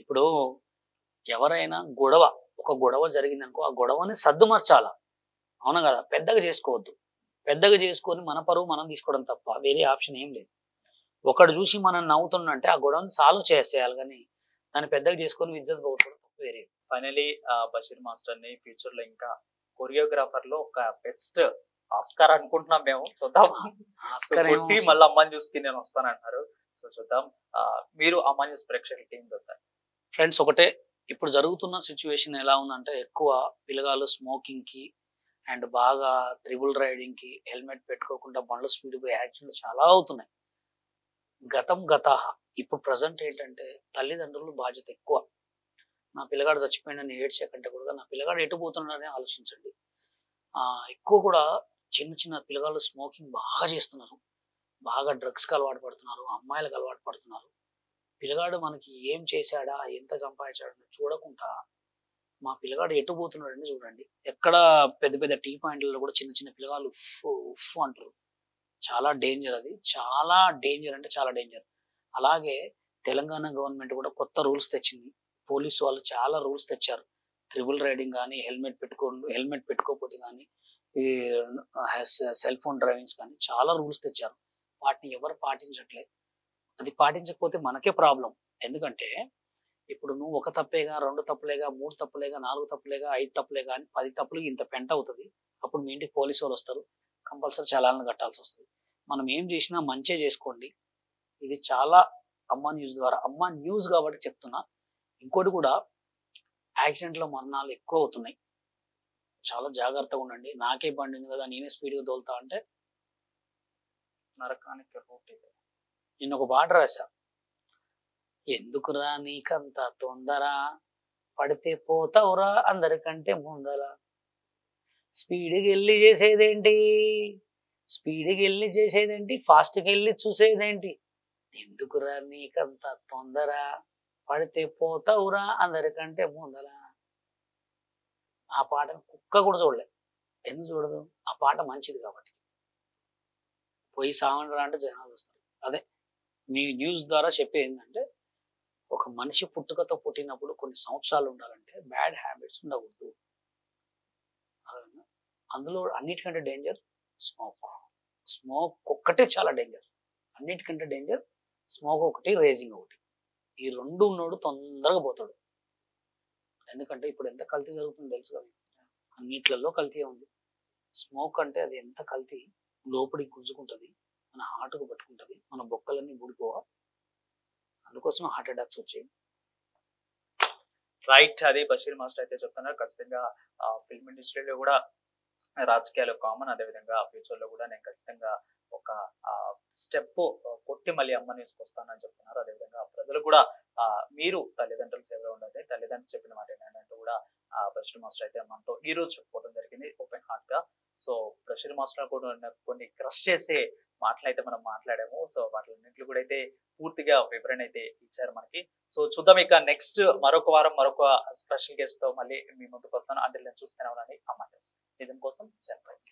ఇప్పుడు ఎవరైనా ఒక గొడవ జరిగిందనుకో, ఆ గొడవని సర్దుమర్చాల. అవునా కదా? పెద్దగా చేసుకోవద్దు. పెద్దగా చేసుకొని మన పరువు మనం తీసుకోవడం తప్ప వేరే ఆప్షన్ ఏం లేదు. ఒకడు చూసి మనం నవ్వుతున్నంటే ఆ గొడవని సాల్వ్ చేసేయాలి, కానీ దాన్ని పెద్దగా చేసుకొని ఇజ్జత్ పోగొట్టుకోవడం తప్ప వేరే. ఫైనలీ బషీర్ మాస్టర్ ని ఫ్యూచర్ లో ఇంకా కొరియోగ్రాఫర్ లో ఒక బెస్ట్ ఆస్కార్ అనుకుంటున్నాం మేము. చూద్దాం. మళ్ళీ అమ్మని చూసి నేను వస్తానంటున్నారు. సో చూద్దాం. మీరు అమ్మని చూసి ప్రేక్షకుల టీం చూస్తారు. ఫ్రెండ్స్, ఒకటే, ఇప్పుడు జరుగుతున్న సిచ్యువేషన్ ఎలా ఉందంటే, ఎక్కువ పిల్లగాళ్ళు స్మోకింగ్ కి అండ్ బాగా త్రిబుల్ రైడింగ్ కి హెల్మెట్ పెట్టుకోకుండా బండ్ల స్పీడ్ పోయి యాక్సిడెంట్లు చాలా అవుతున్నాయి. ఇప్పుడు ప్రజెంట్ ఏంటంటే తల్లిదండ్రులు బాధ్యత ఎక్కువ. నా పిల్లగాడు చచ్చిపోయిందని ఏడ్చే కంటే కూడా నా పిల్లగాడు ఎటు పోతున్నాడని ఆలోచించండి. ఎక్కువ కూడా చిన్న చిన్న పిల్లగాళ్ళు స్మోకింగ్ బాగా చేస్తున్నారు, బాగా డ్రగ్స్కి అలవాటు పడుతున్నారు, అమ్మాయిలకు అలవాటు పడుతున్నారు. పిల్లగాడు మనకి ఏం చేశాడా, ఎంత సంపాదించాడని చూడకుండా మా పిల్లగాడు ఎటు పోతున్నాడని చూడండి. ఎక్కడ పెద్ద పెద్ద టీ పాయింట్లలో కూడా చిన్న చిన్న పిల్లగాళ్ళు ఉఫ్ అంటారు. చాలా డేంజర్, అది చాలా డేంజర్ అంటే చాలా డేంజర్. అలాగే తెలంగాణ గవర్నమెంట్ కూడా కొత్త రూల్స్ తెచ్చింది. పోలీసు వాళ్ళు చాలా రూల్స్ తెచ్చారు. త్రిబుల్ రైడింగ్ కానీ, హెల్మెట్ పెట్టుకోకపోతే కానీ, ఈ సెల్ ఫోన్ డ్రైవింగ్స్ కానీ చాలా రూల్స్ తెచ్చారు. వాటిని ఎవరు పాటించట్లేదు. అది పాటించకపోతే మనకే ప్రాబ్లం. ఎందుకంటే ఇప్పుడు నువ్వు ఒక తప్పేగా, 2 తప్పులేగా, 3 తప్పులేగా, 4 తప్పులేగా, 5 తప్పులేగా అని 10 తప్పులు ఇంత పెంట అవుతుంది. అప్పుడు మీ ఇంటికి పోలీసు వాళ్ళు వస్తారు, కంపల్సరీ చలాలను కట్టాల్సి వస్తుంది. మనం ఏం చేసినా మంచే చేసుకోండి. ఇది చాలా అమ్మ న్యూస్ ద్వారా, అమ్మ న్యూస్ కాబట్టి చెప్తున్నా. ఇంకోటి కూడా, యాక్సిడెంట్లో మరణాలు ఎక్కువ అవుతున్నాయి, చాలా జాగ్రత్తగా ఉండండి. నాకే బండి ఉంది కదా, నేనే స్పీడ్గా తోలుతా అంటే నరకానికి రూట్ ఇది. నేను ఒక పాట రాశా, ఎందుకురా నీకంత తొందర, పడితే పోతావురా అందరికంటే ముందర, స్పీడ్కి వెళ్ళి చేసేదేంటి, స్పీడ్కి వెళ్ళి చేసేదేంటి, ఫాస్ట్కి వెళ్ళి చూసేదేంటి, ఎందుకురా నీకంత తొందర, పడితే పోతావురా అందరికంటే ముందర. ఆ పాట కుక్క కూడా చూడలే. ఎందుకు చూడదు? ఆ పాట మంచిది కాబట్టి. పోయి సావండ్రా అంటే జనాలు వస్తారు. అదే మీ న్యూస్ ద్వారా చెప్పేది ఏంటంటే, ఒక మనిషి పుట్టుకతో పుట్టినప్పుడు కొన్ని సంవత్సరాలు ఉండాలంటే బ్యాడ్ హ్యాబిట్స్ ఉండకూడదు. అందులో అన్నిటికంటే డేంజర్ స్మోక్. స్మోక్ ఒక్కటే చాలా డేంజర్, అన్నిటికంటే డేంజర్ స్మోక్ ఒకటి, రేజింగ్ ఒకటి. ఈ రెండు ఉన్నోడు తొందరగా పోతాడు. ఎందుకంటే ఇప్పుడు ఎంత కల్తీ జరుగుతుందో తెలుసు కదా, అన్నిట్లలో కల్తీ ఉంది. స్మోక్ అంటే అది ఎంత కల్తీ, లోపలికి గుంజుకుంటుంది, మన హార్ట్కు పట్టుకుంటుంది, మన బొక్కలన్నీ ఊడిపోవా. అందుకోసం హార్ట్ అటాక్స్ వచ్చాయి. రైట్, అది బషీర్ మాస్టర్ అయితే చెప్తున్నారు. ఖచ్చితంగా ఫిల్మ్ ఇండస్ట్రీలో కూడా రాజకీయాలు కామన్. అదేవిధంగా ఫ్యూచర్ లో కూడా నేను ఖచ్చితంగా ఒక స్టెప్ కొట్టి మళ్ళీ అమ్మ తీసుకొస్తానని చెప్తున్నారు. అదేవిధంగా ప్రజలు కూడా మీరు తల్లిదండ్రులు సేవలో ఉండాలి, తల్లిదండ్రులు చెప్పిన మాట ఏంటంటే కూడా బషీర్ మాస్టర్ అయితే మనతో ఈ రోజు చెప్పుకోవడం జరిగింది ఓపెన్ హార్ట్ గా. సో బషీర్ మాస్టర్ కూడా కొన్ని క్రష్ చేసే మాటలు అయితే మనం మాట్లాడాము. సో వాటిన్నింటిలో కూడా అయితే పూర్తిగా వివరణ అయితే ఇచ్చారు మనకి. సో చూద్దాం ఇక నెక్స్ట్ మరొక వారం మరొక స్పెషల్ గెస్ట్ తో మళ్ళీ మీ ముందుకు వస్తాను. అంటే నేను చూస్తూనే ఉన్నాను అమ్మ నిజం కోసం సర్ప్రైజ్.